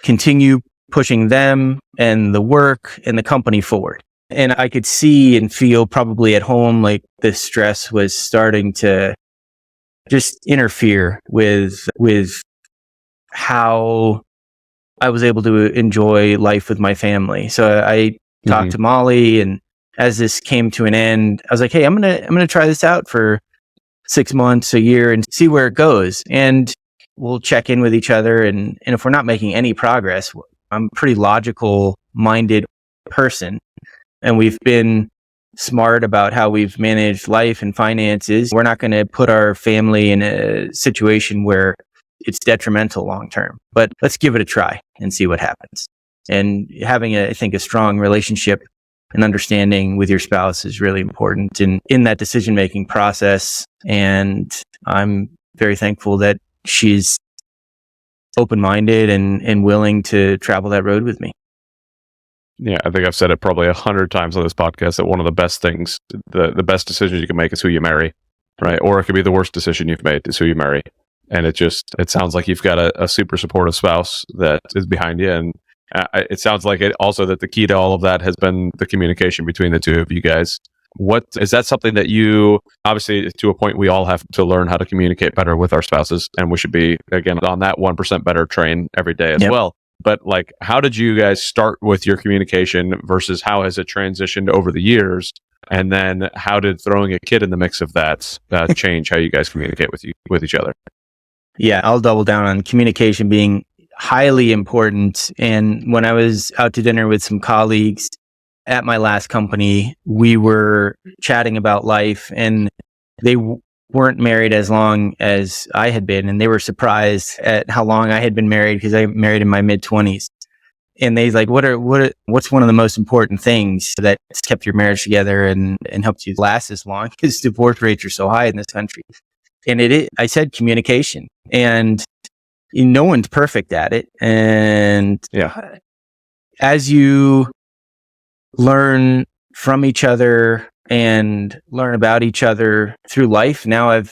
continue pushing them and the work and the company forward. And I could see and feel probably at home like the stress was starting to just interfere with how I was able to enjoy life with my family. So I talked to Molly and as this came to an end, I was like, hey, I'm gonna try this out for 6 months, a year, and see where it goes. And we'll check in with each other. And if we're not making any progress, I'm a pretty logical minded person. And we've been smart about how we've managed life and finances. We're not going to put our family in a situation where it's detrimental long term, but let's give it a try and see what happens. And having, I think, a strong relationship and understanding with your spouse is really important in that decision-making process. And I'm very thankful that she's open-minded and willing to travel that road with me. Yeah, I think I've said it probably 100 times on this podcast that one of the best things, the best decisions you can make is who you marry, right? Or it could be the worst decision you've made is who you marry. And it sounds like you've got a super supportive spouse that is behind you. And it sounds like it also that the key to all of that has been the communication between the two of you guys. What is that something that you, obviously to a point, we all have to learn how to communicate better with our spouses, and we should be, again, on that 1% better train every day as well. But like, how did you guys start with your communication versus how has it transitioned over the years? And then how did throwing a kid in the mix of that change how you guys communicate with each other? Yeah, I'll double down on communication being highly important. And when I was out to dinner with some colleagues at my last company, we were chatting about life, and they weren't married as long as I had been. And they were surprised at how long I had been married, because I married in my mid-20s. And they like, what's one of the most important things that's kept your marriage together and helped you last as long? Because divorce rates are so high in this country. And I said communication, and no one's perfect at it. And as you learn from each other and learn about each other through life, now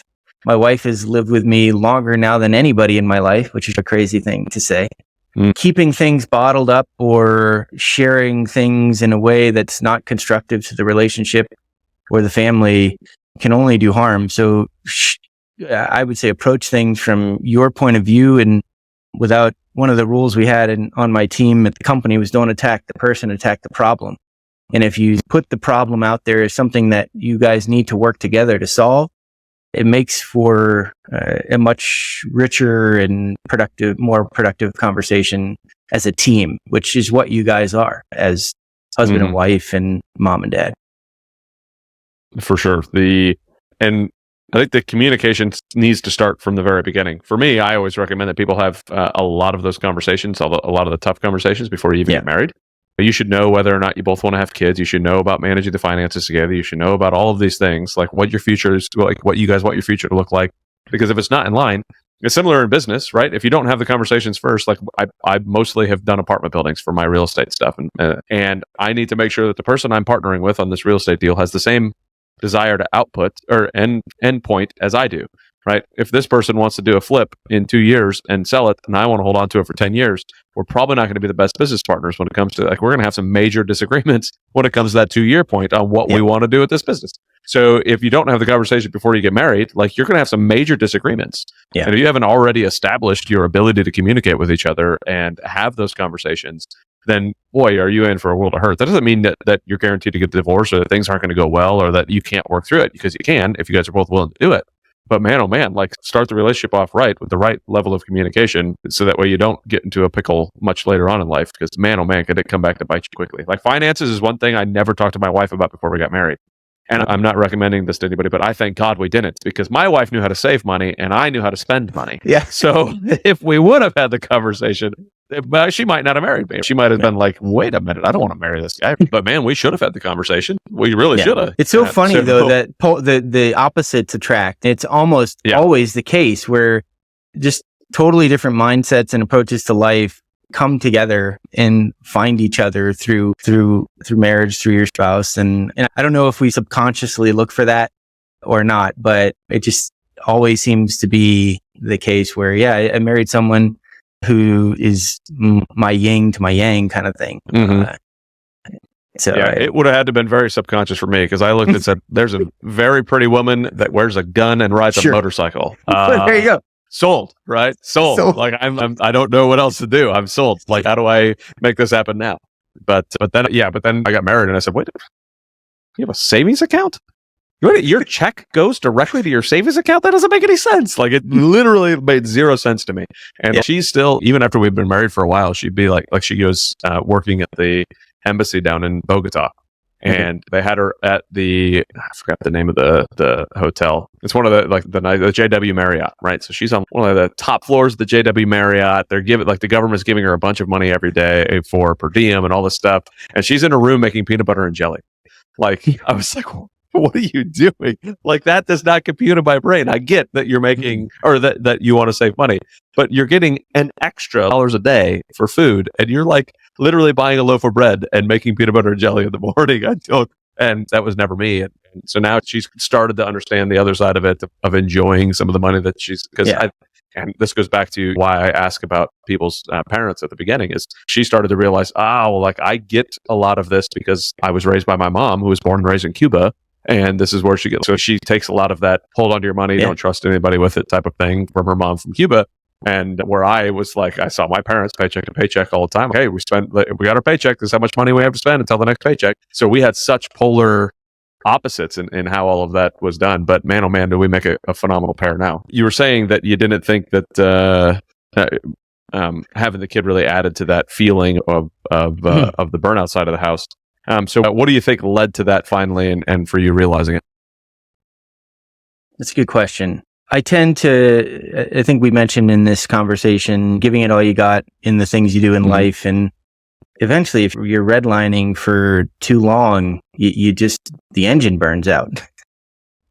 my wife has lived with me longer now than anybody in my life, which is a crazy thing to say. Keeping things bottled up or sharing things in a way that's not constructive to the relationship or the family can only do harm. So I would say approach things from your point of view, and without, one of the rules we had on my team at the company was don't attack the person, attack the problem. And if you put the problem out there as something that you guys need to work together to solve, it makes for a much richer and more productive conversation as a team, which is what you guys are as husband and wife and mom and dad. For sure. And I think the communication needs to start from the very beginning. For me, I always recommend that people have a lot of those conversations, a lot of the tough conversations before you even get married. You should know whether or not you both want to have kids. You should know about managing the finances together. You should know about all of these things, like what your future is, like what you guys want your future to look like. Because if it's not in line, it's similar in business, right? If you don't have the conversations first, like I mostly have done apartment buildings for my real estate stuff. And I need to make sure that the person I'm partnering with on this real estate deal has the same desire to output or end point as I do, right? If this person wants to do a flip in 2 years and sell it, and I want to hold on to it for 10 years, we're probably not going to be the best business partners when it comes to, like, we're going to have some major disagreements when it comes to that 2-year point on what we want to do with this business. So if you don't have the conversation before you get married, like, you're going to have some major disagreements. And if you haven't already established your ability to communicate with each other and have those conversations, then boy, are you in for a world of hurt. That doesn't mean that you're guaranteed to get a divorce or that things aren't going to go well or that you can't work through it, because you can if you guys are both willing to do it. But man, oh man, like, start the relationship off right with the right level of communication, so that way you don't get into a pickle much later on in life, because man, oh man, could it come back to bite you quickly. Like, finances is one thing I never talked to my wife about before we got married. And I'm not recommending this to anybody, but I thank God we didn't, because my wife knew how to save money and I knew how to spend money. So if we would have had the conversation, she might not have married me. She might have been like, wait a minute, I don't want to marry this guy. But man, we should have had the conversation. We really should have. It's so funny though that the opposites attract. It's almost always the case where just totally different mindsets and approaches to life come together and find each other through marriage, through your spouse. And I don't know if we subconsciously look for that or not, but it just always seems to be the case where, I married someone who is my yin to my yang kind of thing. It would have had to have been very subconscious for me, because I looked and said, there's a very pretty woman that wears a gun and rides a motorcycle. There you go. Sold, right? Sold. Like, I don't know what else to do. I'm sold. Like, how do I make this happen now? But then I got married and I said, wait, You have a savings account? Your check goes directly to your savings account? That doesn't make any sense. Like, it literally made zero sense to me. And she's still, even after we've been married for a while, she'd be like she goes working at the embassy down in Bogota. And they had her at I forgot the name of the hotel. It's one of the JW Marriott, right? So she's on one of the top floors of the JW Marriott. They're the government's giving her a bunch of money every day for per diem and all this stuff. And she's in a room making peanut butter and jelly. Like, I was like, what are you doing? Like, that does not compute in my brain. I get that you're making, or that you want to save money, but you're getting an extra $1 a day for food, and you're like literally buying a loaf of bread and making peanut butter and jelly in the morning. And that was never me. And so now she's started to understand the other side of it, of enjoying some of the money that and this goes back to why I ask about people's parents at the beginning, is she started to realize, I get a lot of this because I was raised by my mom, who was born and raised in Cuba. And this is where she gets. So she takes a lot of that hold on to your money, don't trust anybody with it type of thing from her mom from Cuba. And where I was like, I saw my parents paycheck to paycheck all the time. Okay, we got our paycheck. This is how much money we have to spend until the next paycheck. So we had such polar opposites in how all of that was done. But man, oh man, do we make a phenomenal pair now. You were saying that you didn't think that having the kid really added to that feeling of the burnout side of the house. So what do you think led to that finally and for you realizing it? That's a good question. I think we mentioned in this conversation, giving it all you got in the things you do in life. And eventually, if you're redlining for too long, the engine burns out.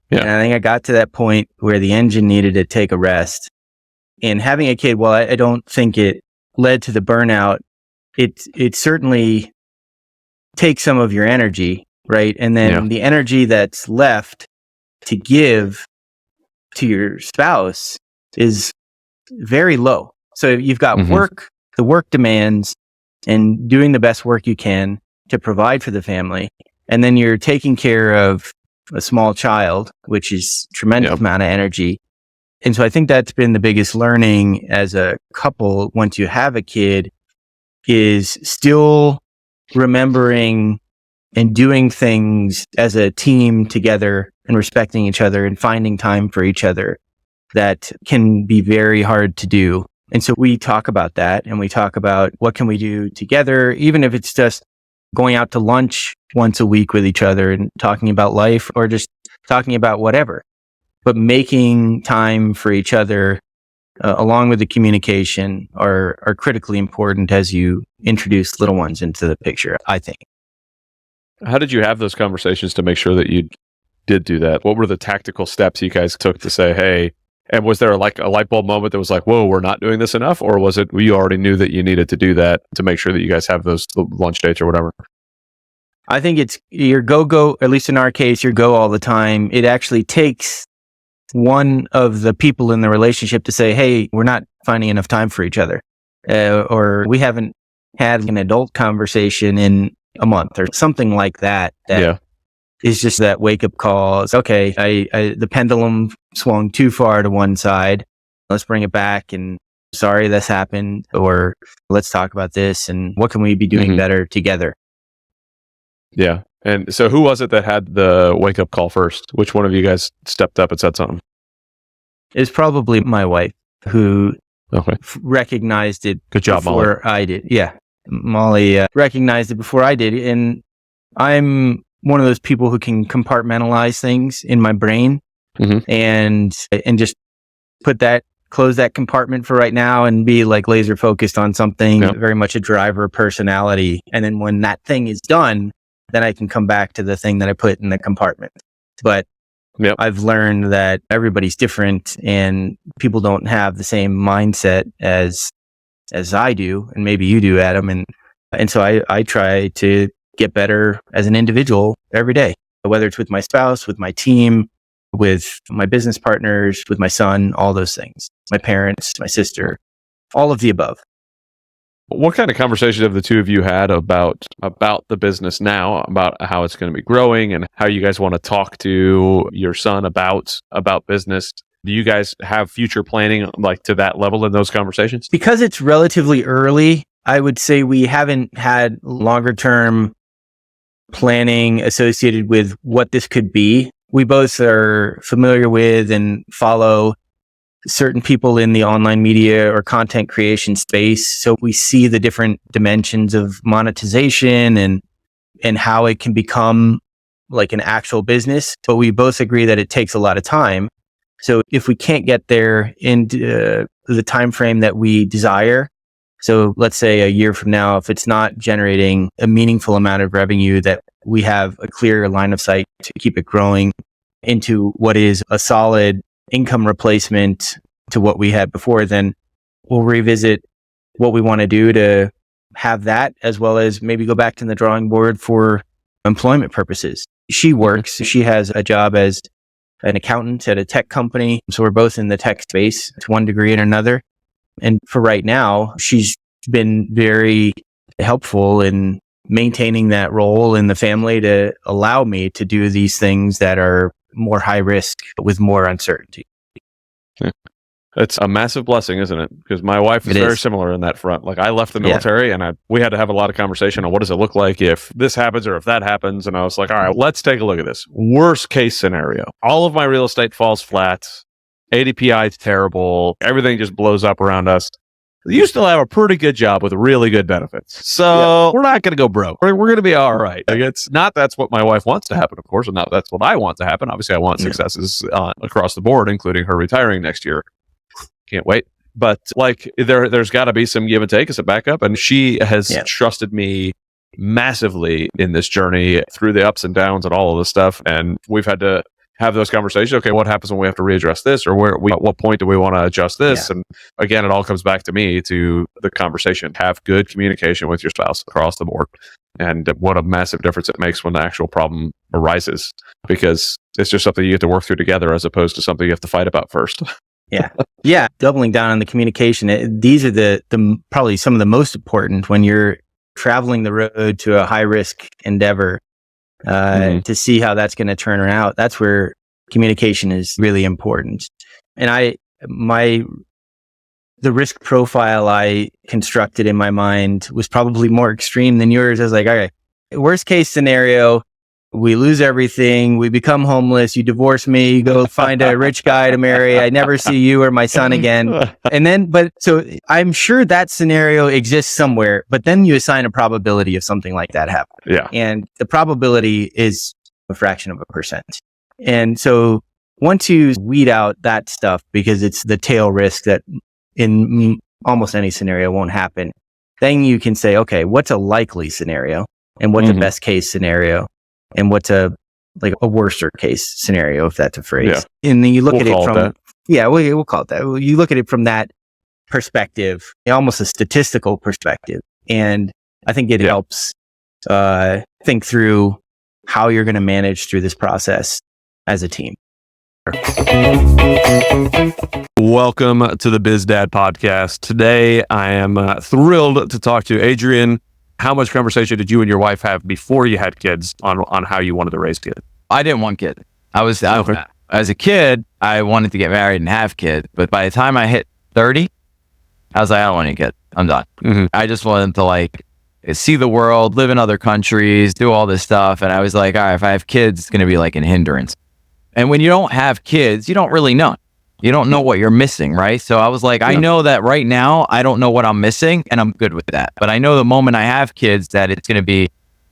Yeah. And I think I got to that point where the engine needed to take a rest. And having a kid, while I don't think it led to the burnout, it certainly takes some of your energy, right? And then the energy that's left to give to your spouse is very low. So you've got the work demands, and doing the best work you can to provide for the family. And then you're taking care of a small child, which is tremendous amount of energy. And so I think that's been the biggest learning as a couple once you have a kid, is still remembering and doing things as a team together and respecting each other and finding time for each other. That can be very hard to do. And so we talk about that, and we talk about what can we do together, even if it's just going out to lunch once a week with each other and talking about life, or just talking about whatever. But making time for each other, along with the communication, are critically important as you introduce little ones into the picture, I think. How did you have those conversations to make sure that you did do that? What were the tactical steps you guys took to say, hey, and was there like a light bulb moment that was like, whoa, we're not doing this enough? Or was it you already knew that you needed to do that to make sure that you guys have those lunch dates or whatever? I think it's your go, at least in our case, your go all the time. It actually takes one of the people in the relationship to say, hey, we're not finding enough time for each other. Or we haven't had an adult conversation in a month or something like that. Is just that wake up call. It's okay. The pendulum swung too far to one side. Let's bring it back, and sorry this happened, or let's talk about this and what can we be doing better together. Yeah. And so who was it that had the wake up call first? Which one of you guys stepped up and said something? It's probably my wife, who recognized it. Good job, before Molly. I did. Yeah. Molly recognized it before I did. And I'm one of those people who can compartmentalize things in my brain and just close that compartment for right now and be like laser focused on something, very much a driver personality. And then when that thing is done, then I can come back to the thing that I put in the compartment. But I've learned that everybody's different and people don't have the same mindset as I do, and maybe you do, Adam. And so I try to get better as an individual every day, whether it's with my spouse, with my team, with my business partners, with my son, all those things, my parents, my sister, all of the above. What kind of conversation have the two of you had about the business now, about how it's going to be growing and how you guys want to talk to your son about business? Do you guys have future planning like to that level in those conversations? Because it's relatively early, I would say we haven't had longer term planning associated with what this could be. We both are familiar with and follow certain people in the online media or content creation space. So we see the different dimensions of monetization and how it can become like an actual business. But we both agree that it takes a lot of time. So if we can't get there in the time frame that we desire, so let's say a year from now, if it's not generating a meaningful amount of revenue that we have a clear line of sight to keep it growing into what is a solid income replacement to what we had before, then we'll revisit what we want to do to have that, as well as maybe go back to the drawing board for employment purposes. She works, she has a job as an accountant at a tech company. So we're both in the tech space to one degree or another. And for right now, she's been very helpful in maintaining that role in the family to allow me to do these things that are more high risk with more uncertainty. Yeah. It's a massive blessing, isn't it? Because my wife is very similar in that front. Like I left the military and we had to have a lot of conversation on what does it look like if this happens or if that happens. And I was like, all right, let's take a look at this. Worst case scenario. All of my real estate falls flat. ADPI is terrible. Everything just blows up around us. You still have a pretty good job with really good benefits. So we're not going to go broke. We're going to be all right. Like, it's not that's what my wife wants to happen, of course, and not that's what I want to happen. Obviously, I want successes across the board, including her retiring next year. Can't wait. But like there's got to be some give and take as a backup. And she has trusted me massively in this journey through the ups and downs and all of this stuff. And we've had to have those conversations. Okay, what happens when we have to readdress this, or at what point do we want to adjust this? And again, it all comes back to me, to the conversation. Have good communication with your spouse across the board, and what a massive difference it makes when the actual problem arises, because it's just something you have to work through together as opposed to something you have to fight about first. Yeah. Doubling down on the communication. These are the probably some of the most important when you're traveling the road to a high risk endeavor. To see how that's going to turn out. That's where communication is really important. And the risk profile I constructed in my mind was probably more extreme than yours. I was like, all right, worst case scenario, we lose everything. We become homeless. You divorce me, you go find a rich guy to marry. I never see you or my son again. And then, so I'm sure that scenario exists somewhere, but then you assign a probability of something like that happening. Yeah. And the probability is a fraction of a percent. And so once you weed out that stuff, because it's the tail risk that in almost any scenario won't happen, then you can say, okay, what's a likely scenario and what's a best case scenario? And what's a worser case scenario, if that's a phrase. Yeah. And then you look at it from, we'll call it that. You look at it from that perspective, almost a statistical perspective. And I think it helps think through how you're going to manage through this process as a team. Welcome to the BizDad podcast. Today, I am thrilled to talk to Adrian. How much conversation did you and your wife have before you had kids on how you wanted to raise kids? I didn't want kids. As a kid, I wanted to get married and have kids. But by the time I hit 30, I was like, I don't want any kids. I'm done. I just wanted to see the world, live in other countries, do all this stuff. And I was like, all right, if I have kids, it's going to be like an hindrance. And when you don't have kids, you don't really know. You don't know what you're missing, right? So I was like, I know that right now, I don't know what I'm missing, and I'm good with that. But I know the moment I have kids that it's going to be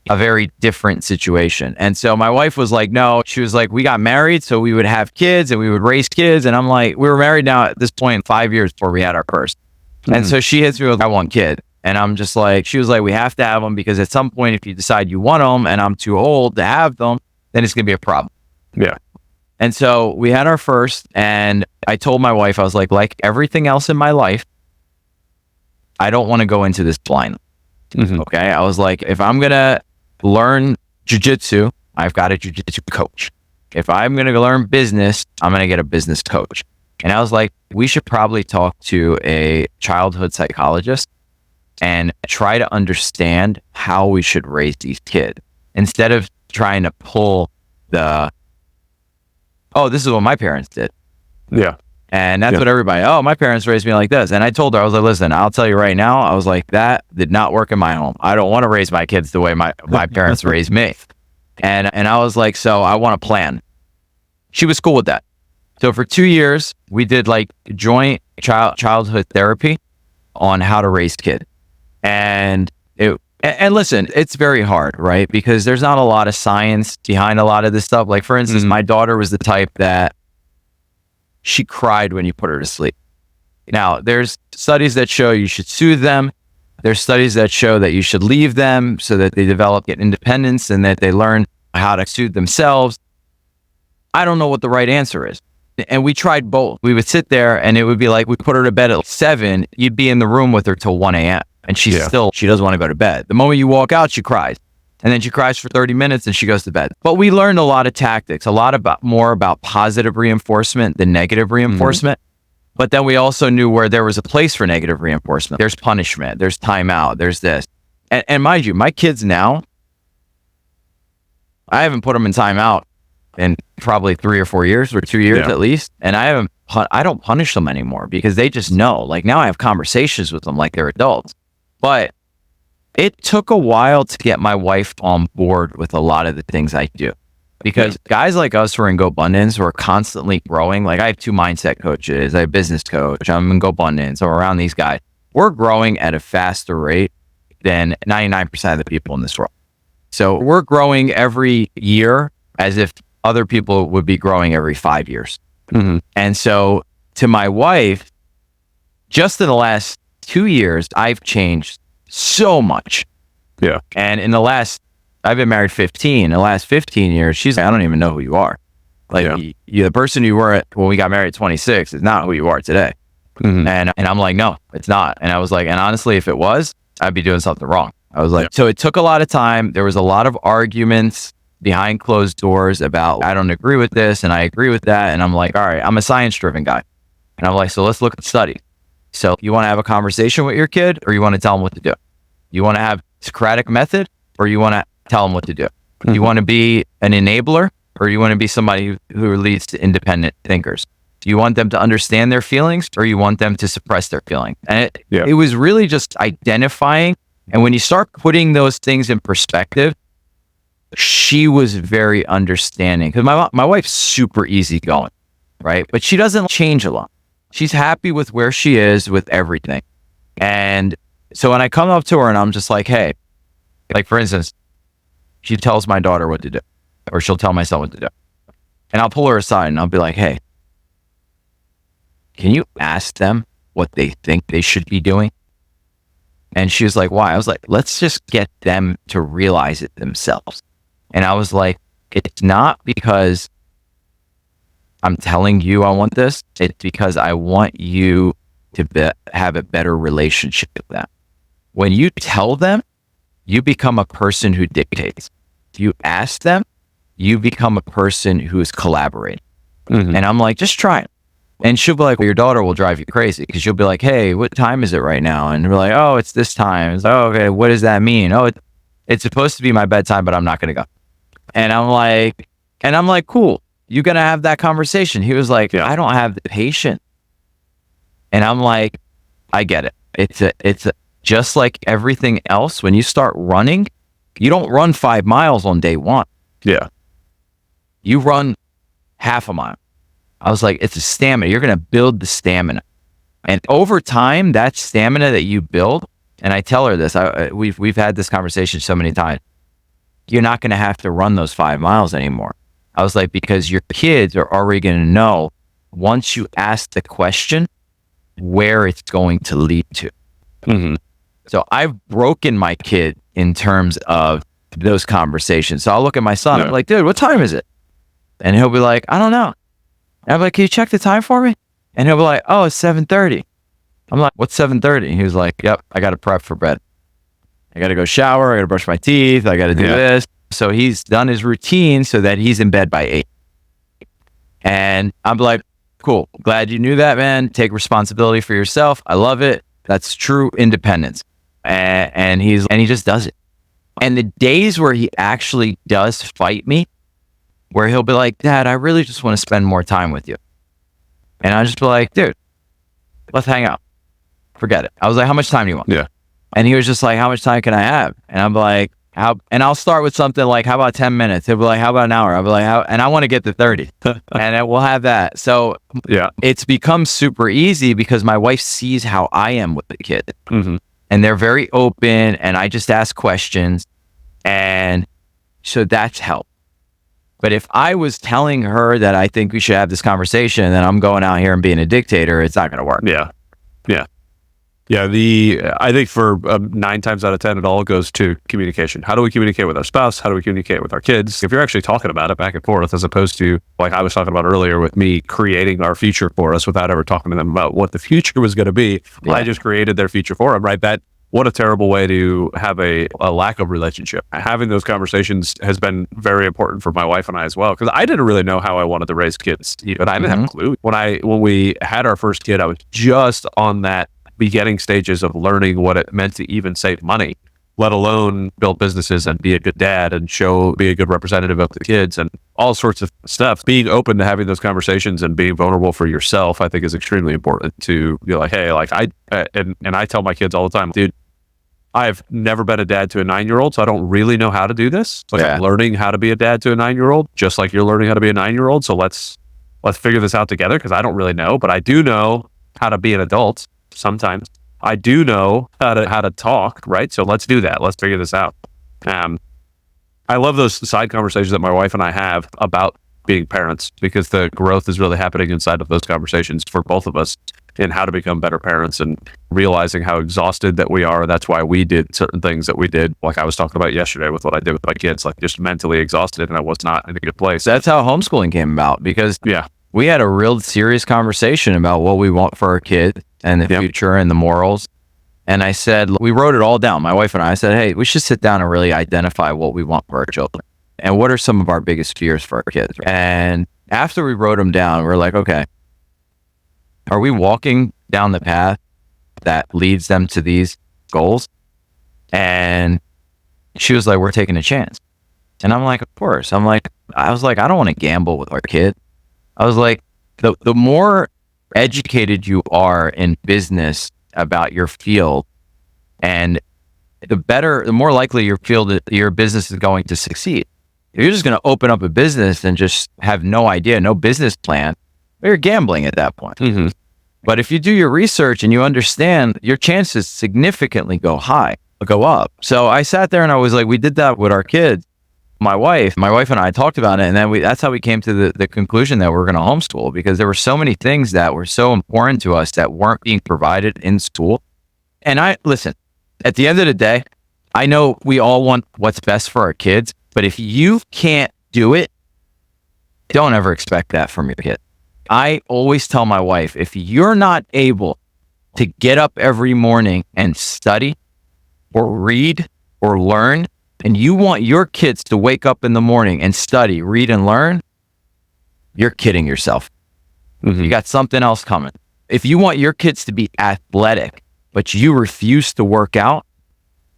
a very different situation. And so my wife was like, no, she was like, we got married, so we would have kids and we would raise kids. And I'm like, we were married now at this point 5 years before we had our first. And so she hits me with, I want kids. And I'm just like, she was like, we have to have them because at some point, if you decide you want them and I'm too old to have them, then it's going to be a problem. Yeah. And so we had our first, and I told my wife, I was like everything else in my life, I don't want to go into this blind. Okay. I was like, if I'm going to learn jujitsu, I've got a jujitsu coach. If I'm going to learn business, I'm going to get a business coach. And I was like, we should probably talk to a childhood psychologist and try to understand how we should raise these kids instead of trying to pull this is what my parents did. Yeah. And that's what everybody, oh, my parents raised me like this. And I told her, I was like, listen, I'll tell you right now, I was like, that did not work in my home. I don't want to raise my kids the way my parents raised me. And I was like, so I want a plan. She was cool with that. So for 2 years, we did like joint childhood therapy on how to raise kids. And listen, it's very hard, right? Because there's not a lot of science behind a lot of this stuff. Like for instance, my daughter was the type that she cried when you put her to sleep. Now, there's studies that show you should soothe them. There's studies that show that you should leave them so that they develop independence and that they learn how to soothe themselves. I don't know what the right answer is. And we tried both. We would sit there and it would be like, we put her to bed at 7, you'd be in the room with her till 1 a.m. And she doesn't want to go to bed. The moment you walk out, she cries. And then she cries for 30 minutes and she goes to bed. But we learned a lot of tactics, more about positive reinforcement than negative reinforcement. But then we also knew where there was a place for negative reinforcement. There's punishment, there's timeout, there's this. And mind you, my kids now, I haven't put them in timeout in probably 3 or 4 years or 2 years at least. And I don't punish them anymore because they just know. Like now I have conversations with them like they're adults. But it took a while to get my wife on board with a lot of the things I do. Because guys like us who are in GoBundance who are constantly growing, like I have 2 mindset coaches, I have a business coach, I'm in GoBundance, so around these guys, we're growing at a faster rate than 99% of the people in this world. So we're growing every year as if other people would be growing every 5 years. And so to my wife, just in the last 2 years, I've changed so much. Yeah. And I've been married 15. In the last 15 years, she's like, I don't even know who you are. Like the person you were when we got married at 26 is not who you are today. And I'm like, no, it's not. And I was like, and honestly, if it was, I'd be doing something wrong. I was like, so it took a lot of time. There was a lot of arguments behind closed doors about, I don't agree with this and I agree with that. And I'm like, all right, I'm a science driven guy. And I'm like, so let's look at studies. So you want to have a conversation with your kid or you want to tell them what to do? You want to have Socratic method or you want to tell them what to do? You want to be an enabler or you want to be somebody who leads to independent thinkers? Do you want them to understand their feelings or you want them to suppress their feelings? And it was really just identifying. And when you start putting those things in perspective, she was very understanding because my wife's super easygoing, right? But she doesn't change a lot. She's happy with where she is with everything. And so when I come up to her and I'm just like, hey, like for instance, she tells my daughter what to do or she'll tell my son what to do. And I'll pull her aside and I'll be like, hey, can you ask them what they think they should be doing? And she was like, why? I was like, let's just get them to realize it themselves. And I was like, it's not because I'm telling you I want this. It's because I want you to have a better relationship with them. When you tell them, you become a person who dictates. If you ask them, you become a person who is collaborating. And I'm like, just try it. And she'll be like, well, your daughter will drive you crazy because you'll be like, hey, what time is it right now? And we're like, oh, it's this time. It's like, oh, okay, what does that mean? Oh, it's supposed to be my bedtime, but I'm not going to go. And I'm like, cool. You're going to have that conversation. He was like, I don't have the patience. And I'm like, I get it. It's just like everything else. When you start running, you don't run 5 miles on day 1. Yeah. You run half a mile. I was like, it's a stamina. You're going to build the stamina. And over time, that stamina that you build, and I tell her this, we've had this conversation so many times, you're not going to have to run those 5 miles anymore. I was like, because your kids are already going to know once you ask the question where it's going to lead to. So I've broken my kid in terms of those conversations. So I'll look at my son. I'm like, dude, what time is it? And he'll be like, I don't know. And I'm like, can you check the time for me? And he'll be like, oh, it's 7:30. I'm like, what's 7:30? He was like, yep, I got to prep for bed. I got to go shower. I got to brush my teeth. I got to do this. So he's done his routine so that he's in bed by 8. And I'm like, cool. Glad you knew that, man. Take responsibility for yourself. I love it. That's true independence. And he just does it. And the days where he actually does fight me, where he'll be like, Dad, I really just want to spend more time with you. And I just be like, dude, let's hang out. Forget it. I was like, how much time do you want? Yeah. And he was just like, how much time can I have? And I'm like, how? And I'll start with something like, how about 10 minutes? He'll be like, how about an hour? I'll be like, how? And I want to get to 30. And then we'll have that. So yeah, it's become super easy because my wife sees how I am with the kid. Mm-hmm. And they're very open, and I just ask questions. And so that's helped. But if I was telling her that I think we should have this conversation, and then I'm going out here and being a dictator, it's not going to work. Yeah. I think for 9 times out of 10, it all goes to communication. How do we communicate with our spouse? How do we communicate with our kids? If you're actually talking about it back and forth, as opposed to like I was talking about earlier with me creating our future for us without ever talking to them about what the future was going to be. Yeah. I just created their future for them, right? What a terrible way to have a lack of relationship. Having those conversations has been very important for my wife and I as well, because I didn't really know how I wanted to raise kids, but I didn't have a clue. When we had our first kid, I was just on that beginning stages of learning what it meant to even save money, let alone build businesses and be a good dad and be a good representative of the kids and all sorts of stuff. Being open to having those conversations and being vulnerable for yourself, I think is extremely important to be like, hey, like and I tell my kids all the time, dude, I've never been a dad to a 9-year-old, so I don't really know how to do this. Like I'm learning how to be a dad to a 9-year-old, just like you're learning how to be a 9-year-old. So let's figure this out together, because I don't really know, but I do know how to be an adult. Sometimes I do know how to talk, right? So let's do that. Let's figure this out. I love those side conversations that my wife and I have about being parents, because the growth is really happening inside of those conversations for both of us in how to become better parents and realizing how exhausted that we are. That's why we did certain things that we did. Like I was talking about yesterday with what I did with my kids, like just mentally exhausted, and I was not in a good place. That's how homeschooling came about, because we had a real serious conversation about what we want for our kids and the future and the morals. And I said, we wrote it all down. My wife and I said, hey, we should sit down and really identify what we want for our children. And what are some of our biggest fears for our kids? And after we wrote them down, we're like, okay, are we walking down the path that leads them to these goals? And she was like, we're taking a chance. And I'm like, of course. I was like, I don't want to gamble with our kid. I was like, the more educated you are in business about your field, and the more likely you feel that your business is going to succeed. If you're just going to open up a business and just have no idea, no business plan, you're gambling at that point. Mm-hmm. But if you do your research and you understand, your chances significantly go up. So I sat there and I was like, we did that with our kids. My wife and I talked about it, and then that's how we came to the conclusion that we're going to homeschool, because there were so many things that were so important to us that weren't being provided in school. And listen, at the end of the day, I know we all want what's best for our kids, but if you can't do it, don't ever expect that from your kid. I always tell my wife, if you're not able to get up every morning and study or read or learn, and you want your kids to wake up in the morning and study, read, and learn, you're kidding yourself. Mm-hmm. You got something else coming. If you want your kids to be athletic, but you refuse to work out,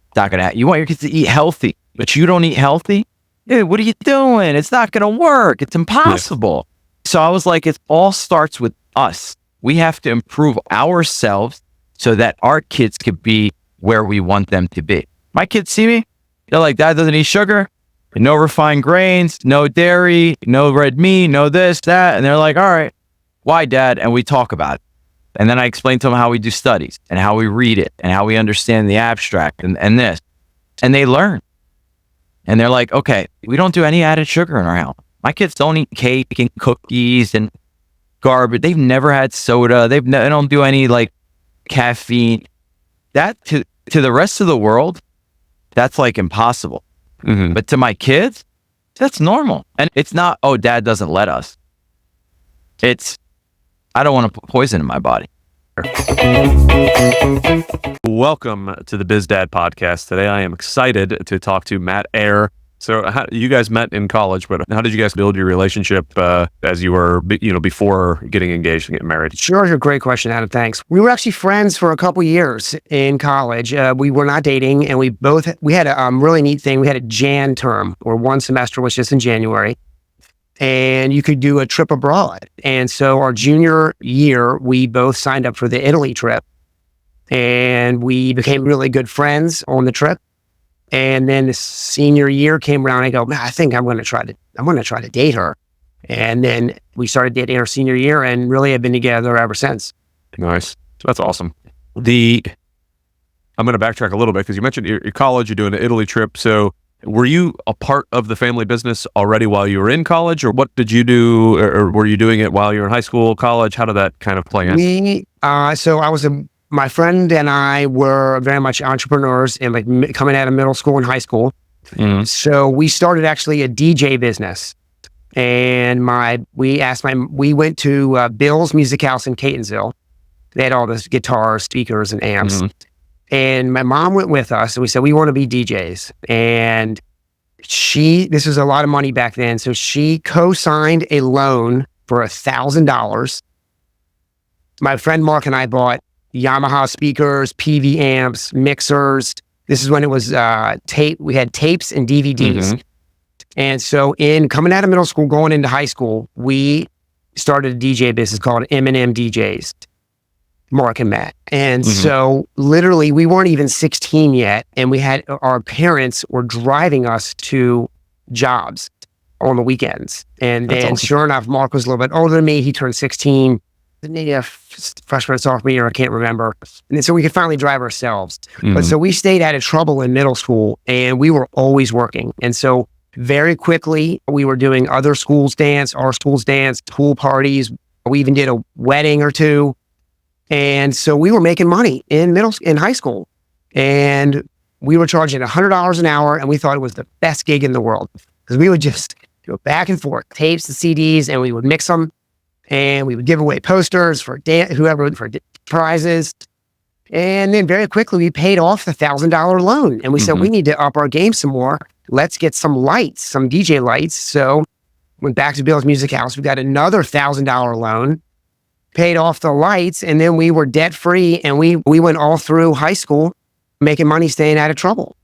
it's not going to happen. You want your kids to eat healthy, but you don't eat healthy? Dude, what are you doing? It's not going to work. It's impossible. Yeah. So I was like, it all starts with us. We have to improve ourselves so that our kids could be where we want them to be. My kids see me. They're like, Dad doesn't eat sugar, no refined grains, no dairy, no red meat, no this, that. And they're like, all right, why, Dad? And we talk about it. And then I explain to them how we do studies and how we read it and how we understand the abstract and this. And they learn. And they're like, okay, we don't do any added sugar in our house. My kids don't eat cake and cookies and garbage. They've never had soda. They don't do any like caffeine. That to the rest of the world, that's like impossible. Mm-hmm. But to my kids, that's normal. And it's not, oh, Dad doesn't let us. It's, I don't want to put poison in my body. Welcome to the BizDad podcast. Today I am excited to talk to Matt Eyre. So you guys met in college, but how did you guys build your relationship as you were, before getting engaged and getting married? Sure, a great question, Adam. Thanks. We were actually friends for a couple years in college. We were not dating, and we had a really neat thing. We had a Jan term, where one semester was just in January. and you could do a trip abroad. And so our junior year, we both signed up for the Italy trip, and we became really good friends on the trip. And then the senior year came around, and I go, man, I think I'm going to try to date her. And then we started dating our senior year, and really have been together ever since. Nice. That's awesome. I'm going to backtrack a little bit because you mentioned your college, you're doing an Italy trip. So were you a part of the family business already while you were in college, or what did you do, or were you doing it while you were in high school, college? How did that kind of play in? My friend and I were very much entrepreneurs and like coming out of middle school and high school. Mm-hmm. So we started actually a DJ business, and we went to Bill's Music House in Catonsville. They had all this guitars, speakers, and amps. Mm-hmm. And my mom went with us, and we said, we want to be DJs. And this was a lot of money back then. So she co-signed a loan for $1,000. My friend Mark and I bought Yamaha speakers, PV amps, mixers. This is when it was tape. We had tapes and DVDs. Mm-hmm. And so coming out of middle school, going into high school, we started a DJ business called M&M DJs. Mark and Matt. And so literally we weren't even 16 yet. And our parents were driving us to jobs on the weekends. And then awesome. Sure enough, Mark was a little bit older than me. He turned 16, maybe a freshman, sophomore year, I can't remember. And then so we could finally drive ourselves. But so we stayed out of trouble in middle school, and we were always working. And so very quickly we were doing other schools dance, our schools dance, pool parties. We even did a wedding or two. And so we were making money in high school, and we were charging $100 an hour, and we thought it was the best gig in the world because we would just go back and forth, tapes and CDs, and we would mix them, and we would give away posters for for prizes. And then very quickly we paid off the $1,000 loan, and we said, we need to up our game some more. Let's get some lights, some DJ lights. So went back to Bill's Music House. We got another $1,000 loan, paid off the lights, and then we were debt free, and we went all through high school making money, staying out of trouble.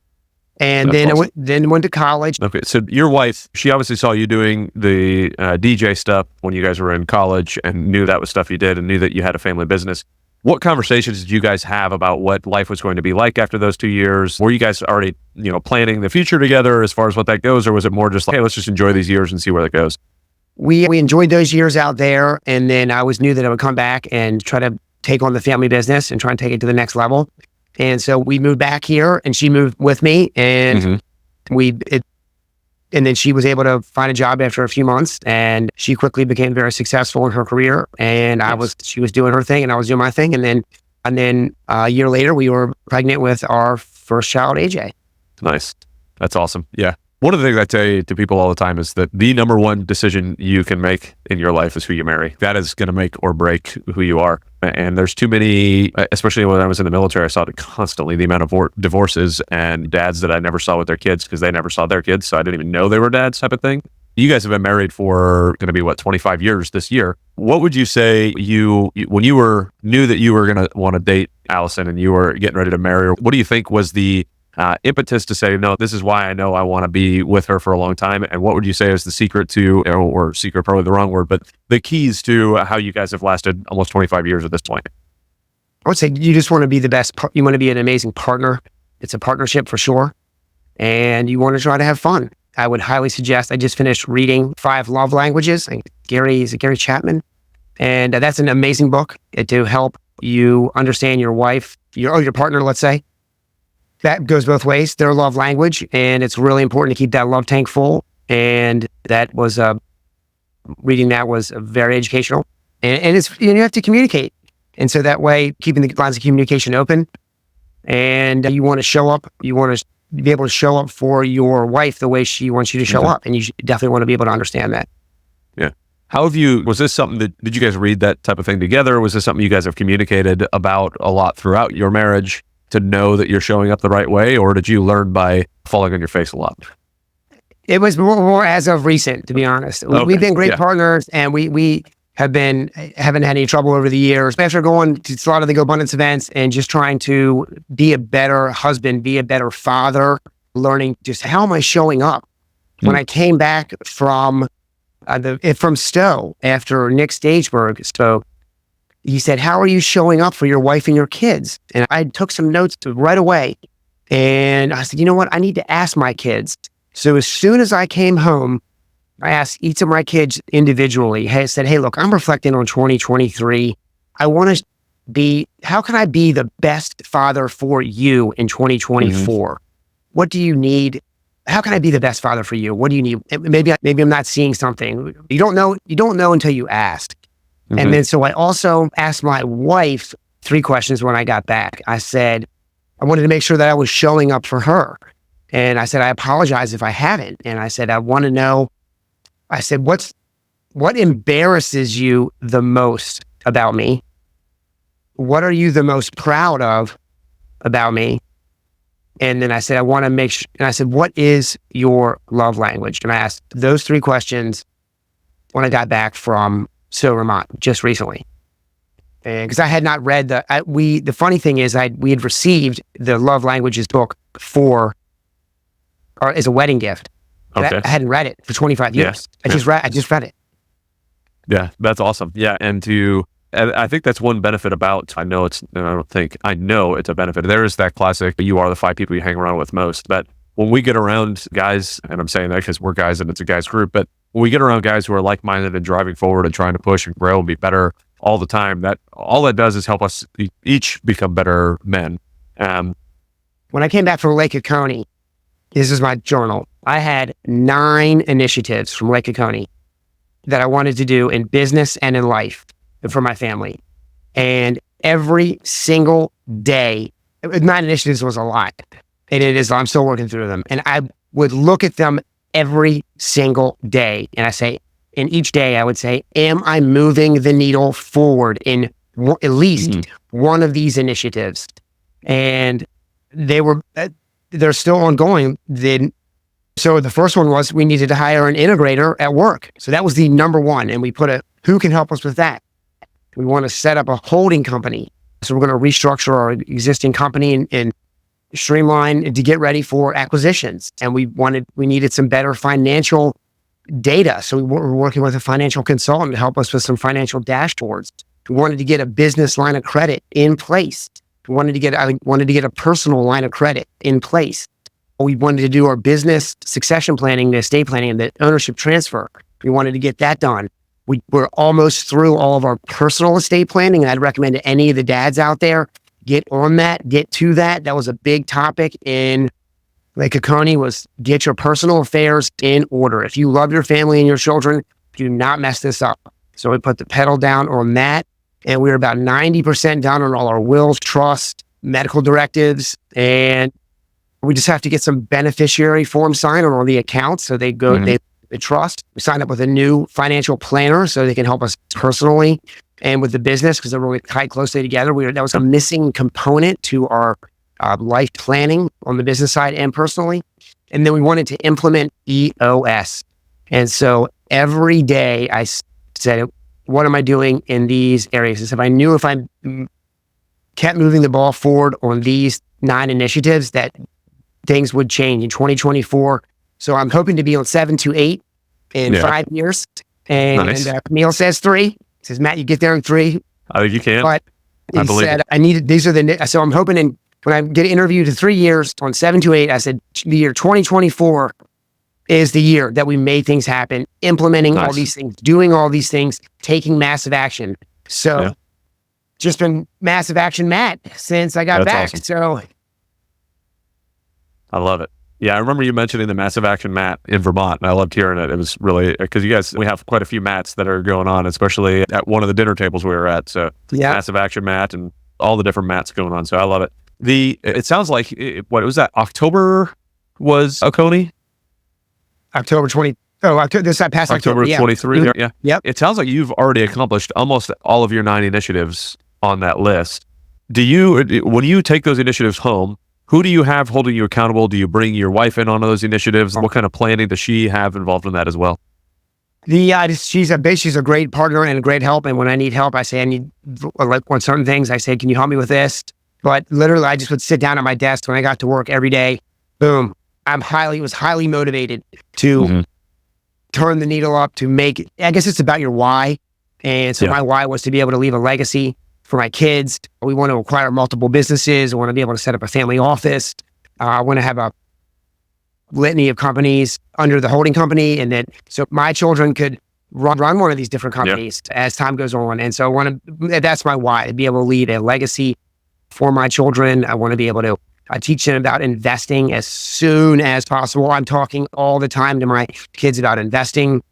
And That's then awesome. went to college. Okay, so your wife, she obviously saw you doing the DJ stuff when you guys were in college and knew that was stuff you did and knew that you had a family business. What conversations did you guys have about what life was going to be like after those 2 years? Were you guys already, planning the future together as far as what that goes, or was it more just like, hey, let's just enjoy these years and see where that goes? We enjoyed those years out there, and then I knew that I would come back and try to take on the family business and try and take it to the next level. And so we moved back here, and she moved with me, and and then she was able to find a job after a few months, and she quickly became very successful in her career. And she was doing her thing, and I was doing my thing. And then a year later, we were pregnant with our first child, AJ. Nice. That's awesome. Yeah. One of the things I say to people all the time is that the number one decision you can make in your life is who you marry. That is going to make or break who you are. And there's too many, especially when I was in the military, I saw it constantly, the amount of divorces and dads that I never saw with their kids because they never saw their kids. So I didn't even know they were dads type of thing. You guys have been married for going to be 25 years this year. What would you say when you knew that you were going to want to date Allison and you were getting ready to marry her, what do you think was the impetus to say, no, this is why I know I want to be with her for a long time? And what would you say is the secret to, or secret, probably the wrong word, but the keys to how you guys have lasted almost 25 years at this point? I would say you just want to be the best. You want to be an amazing partner. It's a partnership for sure. And you want to try to have fun. I would highly suggest, I just finished reading 5 Love Languages. Gary Chapman. And that's an amazing book to help you understand your wife, your partner, let's say. That goes both ways, their love language, and it's really important to keep that love tank full. And that was reading that was very educational, and it's you have to communicate, and so that way keeping the lines of communication open, and you want to show up, you want to be able to show up for your wife the way she wants you to show up, and you definitely want to be able to understand that. Yeah. Was this something did you guys read that type of thing together? Or was this something you guys have communicated about a lot throughout your marriage to know that you're showing up the right way, or did you learn by falling on your face a lot? It was more as of recent, to be honest. Okay. We've been great partners, and we haven't had any trouble over the years. After going to a lot of the GoBundance events and just trying to be a better husband, be a better father, learning just how am I showing up? When I came back from from Stowe, after Nick Stageberg spoke, he said, how are you showing up for your wife and your kids? And I took some notes right away. And I said, you know what? I need to ask my kids. So as soon as I came home, I asked each of my kids individually. I said, hey, look, I'm reflecting on 2023. I want to how can I be the best father for you in 2024? What do you need? How can I be the best father for you? What do you need? Maybe I'm not seeing something. You don't know until you ask. And then, so I also asked my wife 3 questions when I got back. I said, I wanted to make sure that I was showing up for her. And I said, I apologize if I haven't. And I said, I want to know, I said, what embarrasses you the most about me? What are you the most proud of about me? And then I said, I want to make sure, and I said, what is your love language? And I asked those 3 questions when I got back from Vermont just recently. And because I had not read the funny thing is we had received the love languages book as a wedding gift. Okay. I hadn't read it for 25 years. I just read it. Yeah, that's awesome. Yeah. And I think that's one benefit about, I know it's a benefit. There is that classic, you are the 5 people you hang around with most. But when we get around guys, and I'm saying that because we're guys and it's a guys group, but when we get around guys who are like-minded and driving forward and trying to push and grow and be better all the time, all that does is help us each become better men. When I came back from Lake Oconee, this is my journal. I had 9 initiatives from Lake Oconee that I wanted to do in business and in life for my family. And every single day, 9 initiatives was a lot. And it is, I'm still working through them. And I would look at them every single day. And and each day I would say, am I moving the needle forward in at least one of these initiatives? And they're still ongoing. So the first one was we needed to hire an integrator at work. So that was the number one. And we put who can help us with that? We want to set up a holding company. So we're going to restructure our existing company and streamline to get ready for acquisitions. And we needed some better financial data. So we were working with a financial consultant to help us with some financial dashboards. We wanted to get a business line of credit in place. I wanted to get a personal line of credit in place. We wanted to do our business succession planning, the estate planning, and the ownership transfer. We wanted to get that done. We're almost through all of our personal estate planning. And I'd recommend to any of the dads out there, get on that, get to that. That was a big topic in Lake Oconee, was get your personal affairs in order. If you love your family and your children, do not mess this up. So we put the pedal down on that. And we're about 90% done on all our wills, trusts, medical directives. And we just have to get some beneficiary form signed on all the accounts. So they go, they trust. We signed up with a new financial planner so they can help us personally and with the business because they're really tied closely together. That was a missing component to our life planning on the business side and personally. And then we wanted to implement EOS. And so every day I said, what am I doing in these areas? If I knew if I kept moving the ball forward on these 9 initiatives that things would change in 2024. So I'm hoping to be on 7 to 8 in 5 years. And nice. Camille says 3. He says, Matt, you get there in 3. I think you can. But he said, it. I needed, so I'm hoping when I get interviewed in 3 years on 7 to 8, I said, the year 2024 is the year that we made things happen, implementing all these things, doing all these things, taking massive action. So just been massive action, Matt, since I got back. Awesome. So I love it. Yeah, I remember you mentioning the Massive Action Mat in Vermont, and I loved hearing it. It was really, because we have quite a few mats that are going on, especially at one of the dinner tables we were at. So Massive Action Mat and all the different mats going on. So I love it. It sounds like, what was that? October was Oconee? October 20. Oh, this I passed October 23. Mm-hmm. Yeah. Yep. It sounds like you've already accomplished almost all of your 9 initiatives on that list. When you take those initiatives home, who do you have holding you accountable? Do you bring your wife in on those initiatives? What kind of planning does she have involved in that as well? She's a great partner and a great help. And when I need help, I say, I need on certain things. I say, can you help me with this? But literally, I just would sit down at my desk when I got to work every day. Boom. I was highly motivated to turn the needle up to make, I guess it's about your why. And so my why was to be able to leave a legacy for my kids. We want to acquire multiple businesses. I want to be able to set up a family office. I want to have a litany of companies under the holding company. And then, so my children could run one of these different companies as time goes on. And so that's my why, to be able to lead a legacy for my children. I want to be able to teach them about investing as soon as possible. I'm talking all the time to my kids about investing,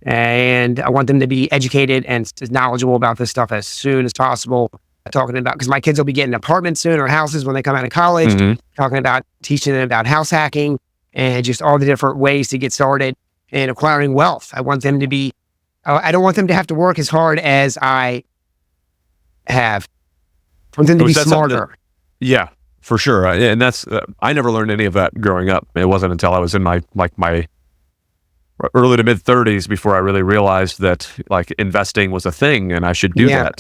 and I want them to be educated and knowledgeable about this stuff as soon as possible. Talking about, because my kids will be getting apartments soon or houses when they come out of college, talking about teaching them about house hacking and just all the different ways to get started and acquiring wealth. I want them to be, I don't want them to have to work as hard as I have. I want them to be smarter. Yeah, for sure. And that's, I never learned any of that growing up. It wasn't until I was in my early to mid 30s before I really realized that like investing was a thing and I should do that.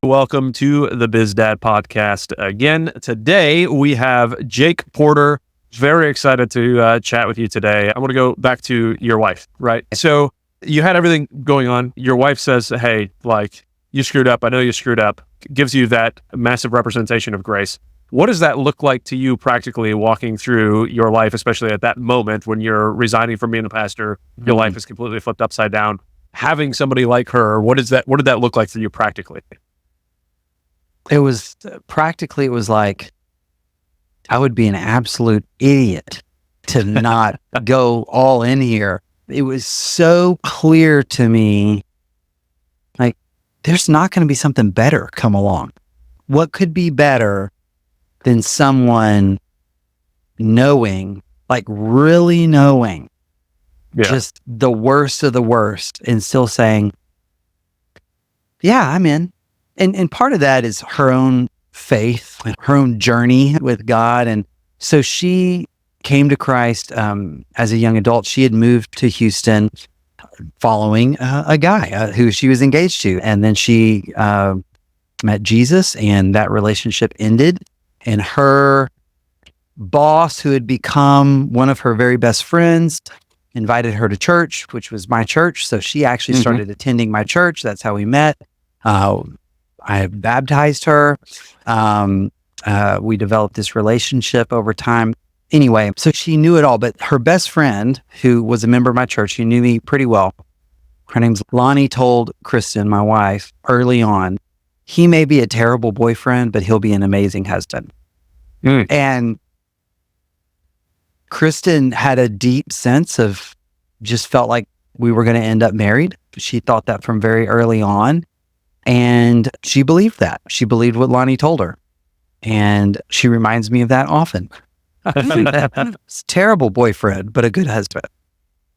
Welcome to the BizDad podcast again. Today we have Jake Porter. Very excited to chat with you today. I want to go back to your wife, right? So you had everything going on. Your wife says, hey, like, you screwed up. I know you screwed up. Gives you that massive representation of grace. What does that look like to you practically walking through your life, especially at that moment when you're resigning from being a pastor, your life is completely flipped upside down? Having somebody like her, what did that look like for you practically? It was practically, it was like, I would be an absolute idiot to not go all in here. It was so clear to me, like, there's not going to be something better come along. What could be better than someone knowing, like really knowing just the worst of the worst and still saying, yeah, I'm in. And part of that is her own faith, her own journey with God. And so she came to Christ as a young adult. She had moved to Houston following a guy who she was engaged to. And then she met Jesus, and that relationship ended. And her boss, who had become one of her very best friends, invited her to church, which was my church. So she actually started attending my church. That's how we met. I baptized her. We developed this relationship over time. Anyway, so she knew it all. But her best friend, who was a member of my church, who knew me pretty well, her name's Lonnie, told Kristen, my wife, early on, he may be a terrible boyfriend, but he'll be an amazing husband. And Kristen had a deep sense of, just felt like we were going to end up married. She thought that from very early on. And she believed that. She believed what Lonnie told her. And she reminds me of that often. It's a terrible boyfriend, but a good husband.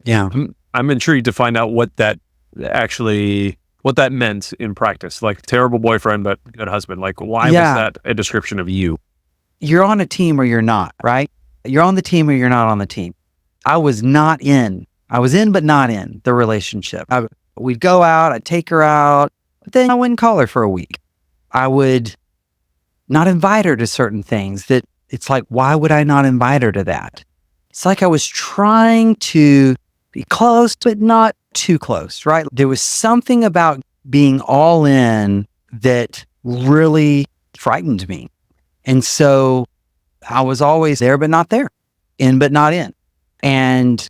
Yeah. I'm intrigued to find out what that meant in practice. Like terrible boyfriend, but good husband. Like why was that a description of you? You're on a team or you're not, right? You're on the team or you're not on the team. I was not in. I was in, but not in the relationship. We'd go out, I'd take her out, but then I wouldn't call her for a week. I would not invite her to certain things that it's like, why would I not invite her to that? It's like I was trying to be close, but not too close, right? There was something about being all in that really frightened me. And so I was always there, but not there, in, but not in. And,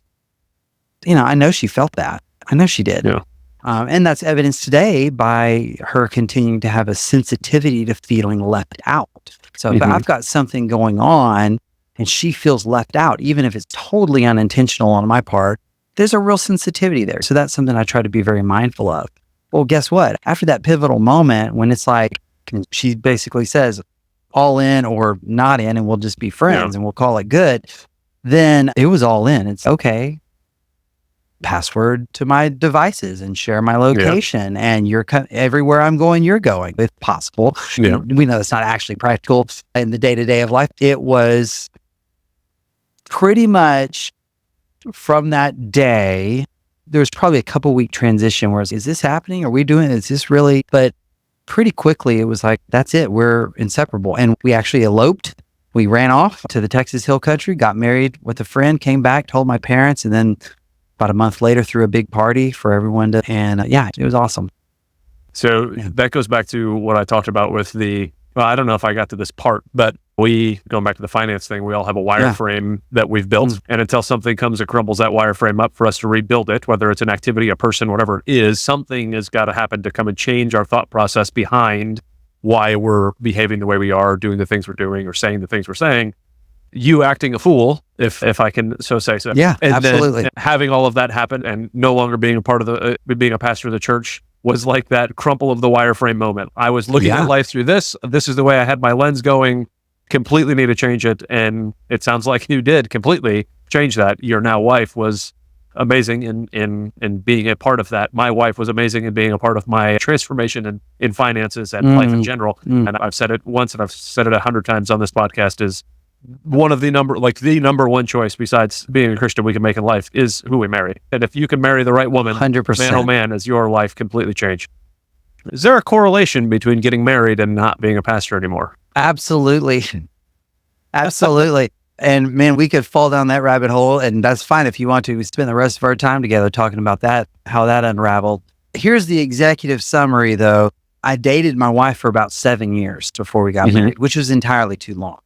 I know she felt that. I know she did. Yeah. And that's evidenced today by her continuing to have a sensitivity to feeling left out. So if I've got something going on and she feels left out, even if it's totally unintentional on my part, there's a real sensitivity there. So that's something I try to be very mindful of. Well, guess what? After that pivotal moment, when it's like, she basically says, all in or not in, and we'll just be friends and we'll call it good, then it was all in. It's okay. Password to my devices and share my location, and you're everywhere I'm going, you're going, if possible. We know it's not actually practical in the day-to-day of life. It was pretty much from that day. There was probably a couple week transition where is this happening? Are we doing? Is this really? But pretty quickly it was like, that's it. We're inseparable. And we actually eloped we ran off to the Texas Hill Country, got married with a friend, came back, told my parents, and then about a month later threw a big party for everyone to, and it was awesome. So that goes back to what I talked about with I don't know if I got to this part, but going back to the finance thing, we all have a wireframe that we've built. And until something comes and crumbles that wireframe up for us to rebuild it, whether it's an activity, a person, whatever it is, something has got to happen to come and change our thought process behind why we're behaving the way we are, doing the things we're doing, or saying the things we're saying. You acting a fool, if I can so say so. Yeah, and absolutely. Then having all of that happen and no longer being a part of being a pastor of the church was like that crumple of the wireframe moment. I was looking at life through this. This is the way I had my lens going. Completely need to change it. And it sounds like you did completely change that. Your now wife was amazing in being a part of that. My wife was amazing in being a part of my transformation in finances and life in general. And I've said it once and I've said it 100 times on this podcast is one of the number one choice besides being a Christian we can make in life is who we marry. And if you can marry the right woman, 100%. Man, oh man, has your life completely changed. Is there a correlation between getting married and not being a pastor anymore? Absolutely. Absolutely. And man, we could fall down that rabbit hole, and that's fine if you want to. We spend the rest of our time together talking about that, how that unraveled. Here's the executive summary though. I dated my wife for about 7 years before we got married, which was entirely too long.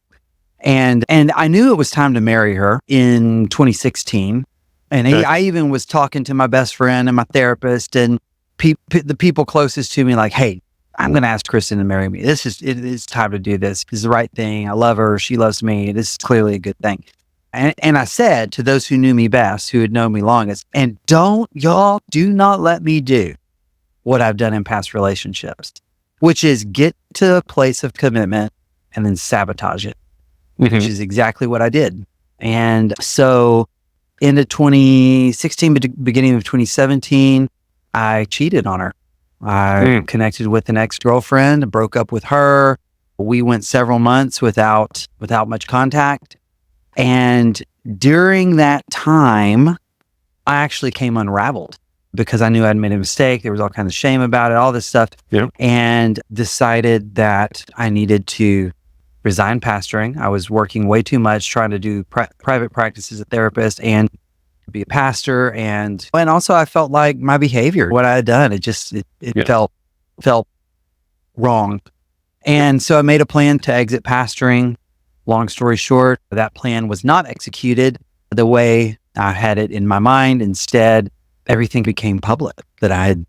And I knew it was time to marry her in 2016. And I even was talking to my best friend and my therapist and the people closest to me, like, hey, I'm going to ask Kristen to marry me. It is time to do this. This is the right thing. I love her. She loves me. This is clearly a good thing. And I said to those who knew me best, who had known me longest, and do not let me do what I've done in past relationships, which is get to a place of commitment and then sabotage it. Which is exactly what I did. And so into 2016, beginning of 2017, I cheated on her. I connected with an ex-girlfriend, broke up with her. We went several months without much contact. And during that time, I actually came unraveled because I knew I'd made a mistake. There was all kinds of shame about it, all this stuff, and decided that I needed to resign pastoring. I was working way too much, trying to do private practice as a therapist and be a pastor. And also I felt like my behavior, what I had done, it felt wrong. And so I made a plan to exit pastoring. Long story short, that plan was not executed the way I had it in my mind. Instead, everything became public, that I had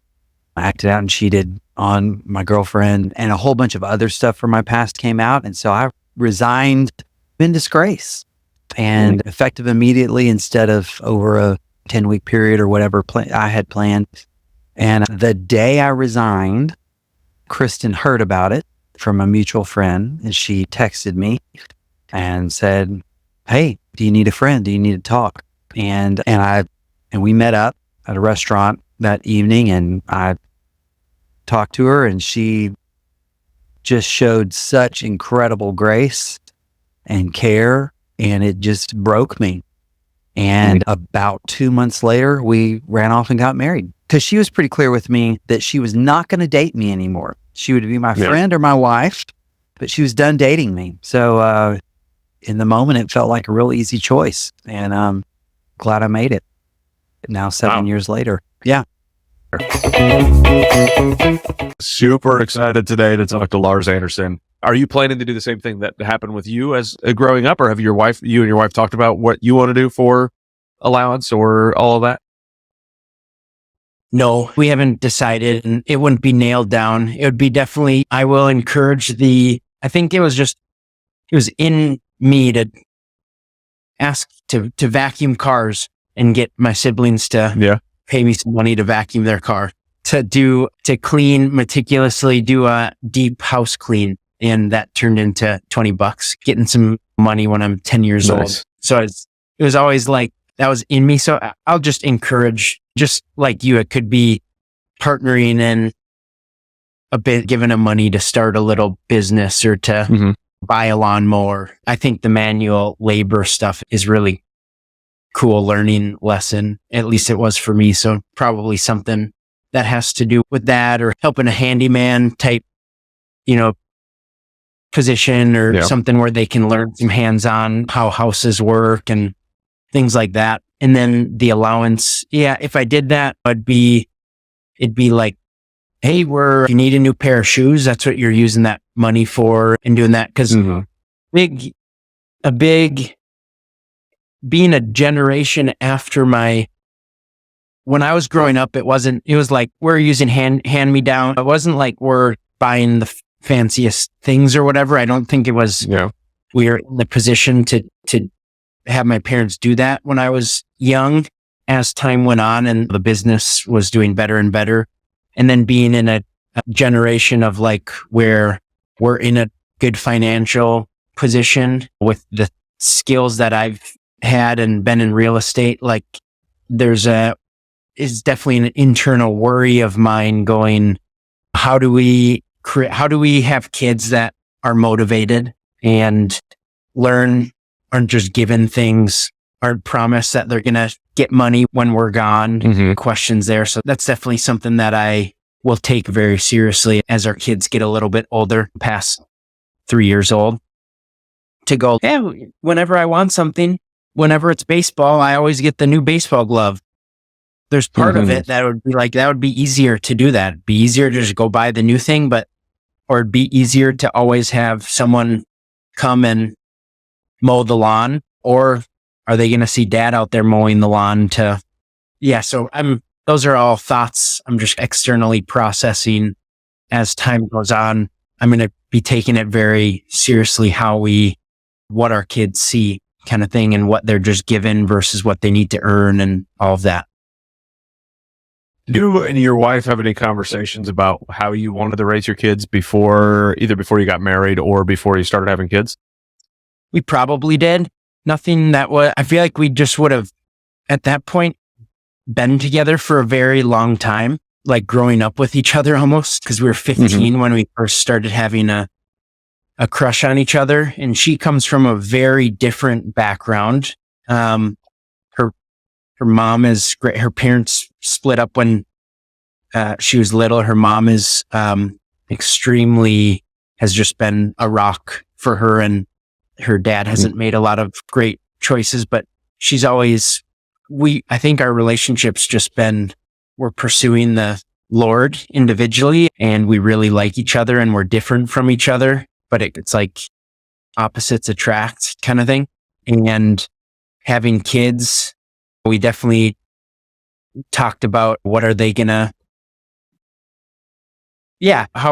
acted out and cheated on my girlfriend, and a whole bunch of other stuff from my past came out. And so I resigned in disgrace and effective immediately instead of over a 10-week period or whatever I had planned. And the day I resigned, Kristen heard about it from a mutual friend, and she texted me and said, hey, do you need a friend? Do you need to talk? And we met up at a restaurant that evening, and I talked to her, and she just showed such incredible grace and care, and it just broke me. And about 2 months later, we ran off and got married because she was pretty clear with me that she was not going to date me anymore. She would be my friend or my wife, but she was done dating me. So in the moment, it felt like a real easy choice, and I'm glad I made it. Now 7 years later. Yeah. Super excited today to talk to Lars Anderson. Are you planning to do the same thing that happened with you as growing up, or have you and your wife talked about what you want to do for allowance or all of that? No, we haven't decided, and it wouldn't be nailed down. It would be definitely, I will encourage I think it was in me to ask to vacuum cars and get my siblings to pay me some money to vacuum their car, to clean meticulously, do a deep house clean. And that turned into $20, getting some money when I'm 10 years old. So it was always like, that was in me. So I'll just encourage, just like you, it could be partnering in a bit, giving them money to start a little business or to buy a lawnmower. I think the manual labor stuff is really cool learning lesson. At least it was for me. So probably something that has to do with that, or helping a handyman type, position or something where they can learn some hands-on how houses work and things like that. And then the allowance, if I did that, it'd be like, hey, if you need a new pair of shoes, that's what you're using that money for and doing that. Cause being a generation after when I was growing up, it was like we're using hand me down. It wasn't like we're buying the fanciest things or whatever. I don't think it was, we were in the position to have my parents do that when I was young. As time went on and the business was doing better and better. And then being in a generation of like where we're in a good financial position with the skills that I've had and been in real estate, like is definitely an internal worry of mine going, how do we have kids that are motivated and aren't just given things, aren't promised that they're going to get money when we're gone, questions there. So that's definitely something that I will take very seriously as our kids get a little bit older, past 3 years old, to go, whenever I want something, whenever it's baseball, I always get the new baseball glove. There's part of it that would be easier to do that. It'd be easier to just go buy the new thing, or it'd be easier to always have someone come and mow the lawn, or are they going to see dad out there mowing the lawn so those are all thoughts I'm just externally processing as time goes on. I'm going to be taking it very seriously what our kids see kind of thing and what they're just given versus what they need to earn and all of that. Do you and your wife have any conversations about how you wanted to raise your kids either before you got married or before you started having kids? We probably did. Nothing I feel like we just would have at that point been together for a very long time, like growing up with each other almost, because we were 15 when we first started having a crush on each other. And she comes from a very different background. Her mom is great. Her parents split up when she was little. Her mom is has just been a rock for her, and her dad hasn't made a lot of great choices, but she's always, I think our relationship's just been, we're pursuing the Lord individually and we really like each other and we're different from each other, but it's like opposites attract kind of thing. And having kids, we definitely talked about how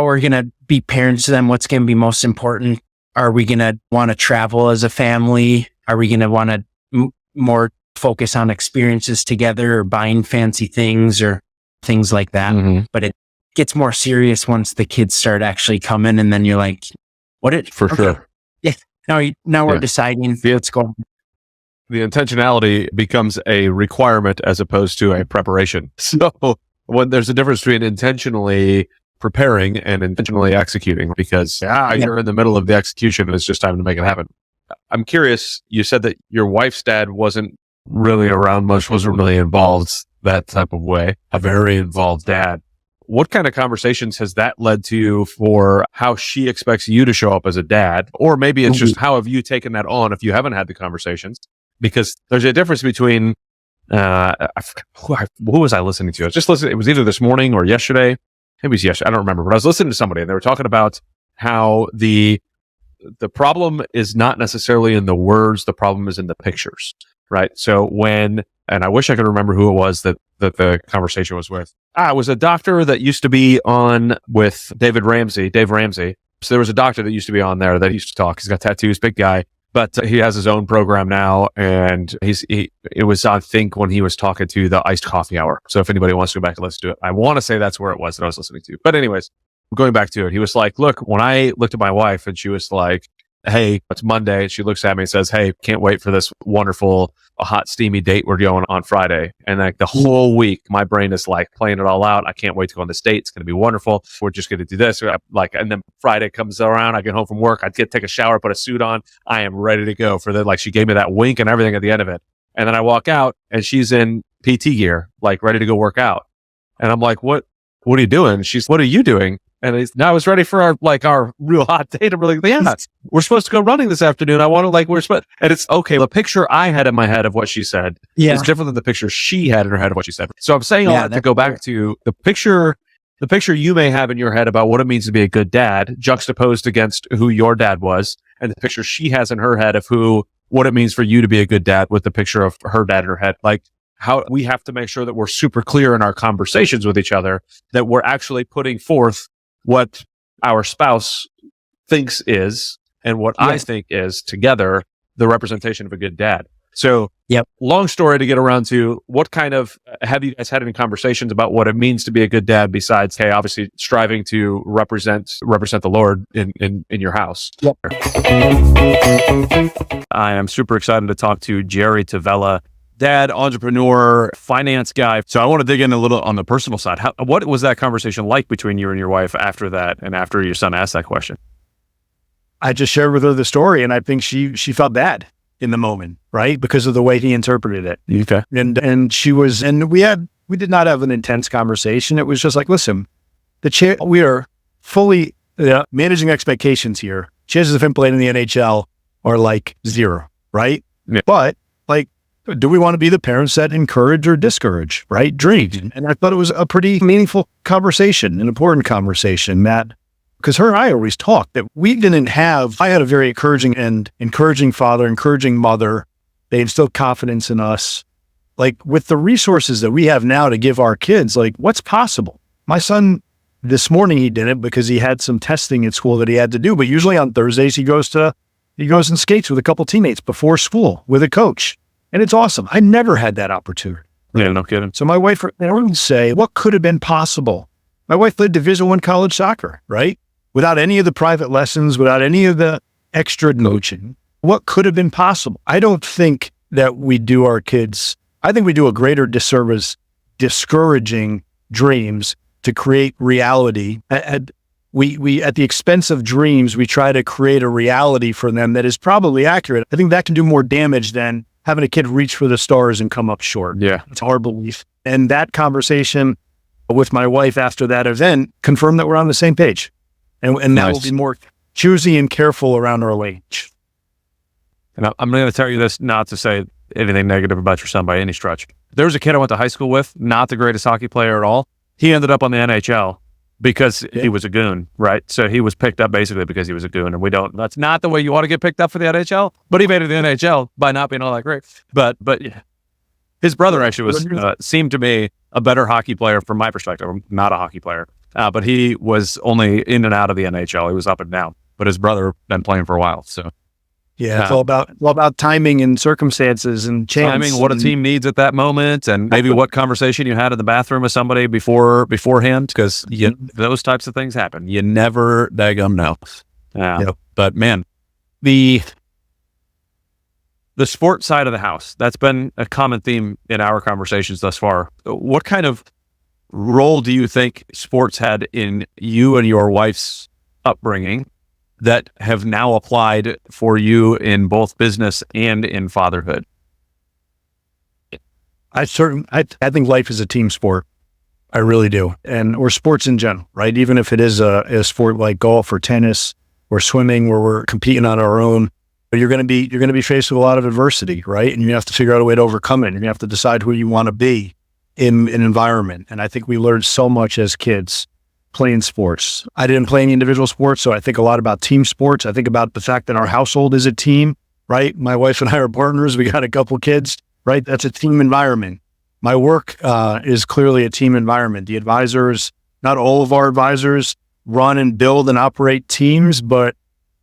we're going to be parents to them, what's going to be most important. Are we going to want to travel as a family? Are we going to want to more focus on experiences together or buying fancy things or things like that? But it gets more serious once the kids start actually coming, and then you're like, sure. Yeah. Now we're deciding what's going on. The intentionality becomes a requirement as opposed to a preparation. So when there's a difference between intentionally preparing and intentionally executing, because you're in the middle of the execution and it's just time to make it happen. I'm curious, you said that your wife's dad wasn't really around much, wasn't really involved that type of way, a very involved dad. What kind of conversations has that led to for how she expects you to show up as a dad? Or maybe it's just how have you taken that on if you haven't had the conversations? Because there's a difference between, who was I listening to? I was just listening. It was either this morning or yesterday. Maybe it was yesterday. I don't remember, but I was listening to somebody and they were talking about how the problem is not necessarily in the words. The problem is in the pictures, right? So and I wish I could remember who it was that the conversation was with. It was a doctor that used to be on with Dave Ramsey. So there was a doctor that used to be on there that used to talk. He's got tattoos, big guy. But he has his own program now, and it was, I think, when he was talking to the Iced Coffee Hour. So if anybody wants to go back and listen to it, I want to say that's where it was that I was listening to. But anyways, going back to it, he was like, look, when I looked at my wife and she was like, hey, it's Monday. She looks at me and says, hey, can't wait for this wonderful, hot, steamy date we're going on Friday. And like the whole week, my brain is like playing it all out. I can't wait to go on this date. It's going to be wonderful. We're just going to do this. And then Friday comes around. I get home from work. I take a shower, put a suit on. I am ready to go for she gave me that wink and everything at the end of it. And then I walk out and she's in PT gear, like ready to go work out. And I'm like, what are you doing? What are you doing? And now I was ready for our real hot date. I'm like, yeah, we're supposed to go running this afternoon. I want to and it's okay. The picture I had in my head of what she said is different than the picture she had in her head of what she said. So I'm saying all that to go back to the picture you may have in your head about what it means to be a good dad, juxtaposed against who your dad was, and the picture she has in her head of what it means for you to be a good dad with the picture of her dad in her head. Like, how we have to make sure that we're super clear in our conversations with each other, that we're actually putting forth what our spouse thinks is and what I think is together the representation of a good dad. So, long story to get around to, what kind of, have you guys had any conversations about what it means to be a good dad besides, hey, obviously striving to represent the Lord in your house? Yep. I am super excited to talk to Jerry Tavella, dad, entrepreneur, finance guy. So I want to dig in a little on the personal side. What was that conversation like between you and your wife after that, and after your son asked that question? I just shared with her the story, and I think she felt bad in the moment, right? Because of the way he interpreted it. Okay. And we did not have an intense conversation. It was just like, listen, we are fully managing expectations here. Chances of him playing in the NHL are like 0, right? Yeah. But like, do we want to be the parents that encourage or discourage, right? Dream. And I thought it was a pretty meaningful conversation, an important conversation, Matt. Because her and I always talked that I had a very encouraging father, encouraging mother. They instilled confidence in us. Like, with the resources that we have now to give our kids, like, what's possible? My son, this morning he didn't because he had some testing at school that he had to do. But usually on Thursdays, he goes and skates with a couple teammates before school with a coach. And it's awesome. I never had that opportunity. Yeah, no kidding. So my wife, I would say, what could have been possible? My wife played Division I college soccer, right? Without any of the private lessons, without any of the extra coaching, what could have been possible? I don't think that we do our kids, I think we do a greater disservice discouraging dreams to create reality. We at the expense of dreams, we try to create a reality for them that is probably accurate. I think that can do more damage than having a kid reach for the stars and come up short. Yeah. It's our belief. And that conversation with my wife after that event confirmed that we're on the same page. And now we'll be more choosy and careful around our language. And I'm going to tell you this, not to say anything negative about your son by any stretch. There was a kid I went to high school with, not the greatest hockey player at all. He ended up on the NHL because he was a goon, right? So he was picked up basically because he was a goon. And that's not the way you want to get picked up for the NHL, but he made it to the NHL by not being all that great. But yeah. His brother actually was, seemed to me a better hockey player from my perspective. I'm not a hockey player. But he was only in and out of the NHL. He was up and down. But his brother been playing for a while. So yeah, it's all about timing and circumstances and chance. Timing, what a team needs at that moment, and maybe what conversation you had in the bathroom with somebody beforehand, because those types of things happen. You never daggum know. Yep. But man, the sport side of the house, that's been a common theme in our conversations thus far. What kind of role do you think sports had in you and your wife's upbringing that have now applied for you in both business and in fatherhood? I think life is a team sport. I really do. Or sports in general, right? Even if it is a sport like golf or tennis or swimming where we're competing on our own, but you're going to be faced with a lot of adversity, right? And you have to figure out a way to overcome it. And you have to decide who you want to be in an environment. And I think we learned so much as kids playing sports. I didn't play any individual sports, so I think a lot about team sports. I think about the fact that our household is a team, right? My wife and I are partners. We got a couple kids, right? That's a team environment. My work is clearly a team environment. The advisors, not all of our advisors run and build and operate teams, but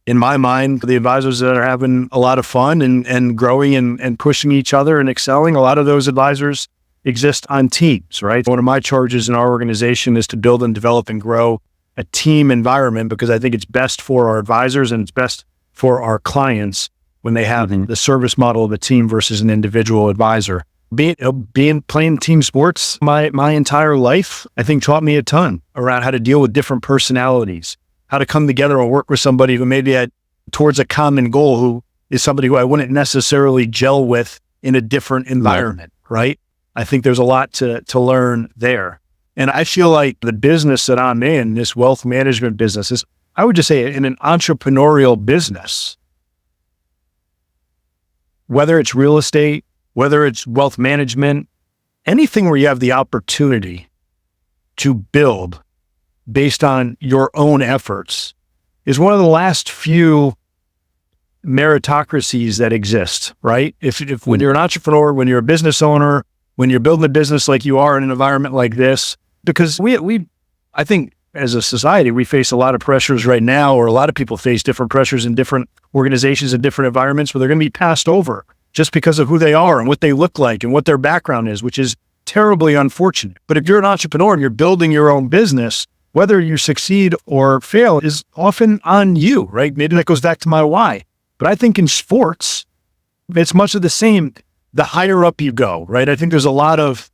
in my mind, the advisors that are having a lot of fun and growing and pushing each other and excelling, a lot of those advisors exist on teams, right? One of my charges in our organization is to build and develop and grow a team environment, because I think it's best for our advisors and it's best for our clients when they have the service model of a team versus an individual advisor. Playing team sports my entire life, I think taught me a ton around how to deal with different personalities, how to come together and work with somebody who maybe had towards a common goal, who is somebody who I wouldn't necessarily gel with in a different environment, right? I think there's a lot to learn there. And I feel like the business that I'm in, this wealth management business, is, I would just say, in an entrepreneurial business, whether it's real estate, whether it's wealth management, anything where you have the opportunity to build based on your own efforts is one of the last few meritocracies that exist, right? If when you're an entrepreneur, when you're a business owner, when you're building a business like you are in an environment like this, because I think as a society, we face a lot of pressures right now, or a lot of people face different pressures in different organizations and different environments where they're going to be passed over just because of who they are and what they look like and what their background is, which is terribly unfortunate. But if you're an entrepreneur and you're building your own business, whether you succeed or fail is often on you, right? Maybe that goes back to my why. But I think in sports, it's much of the same. The higher up you go, right? I think there's a lot of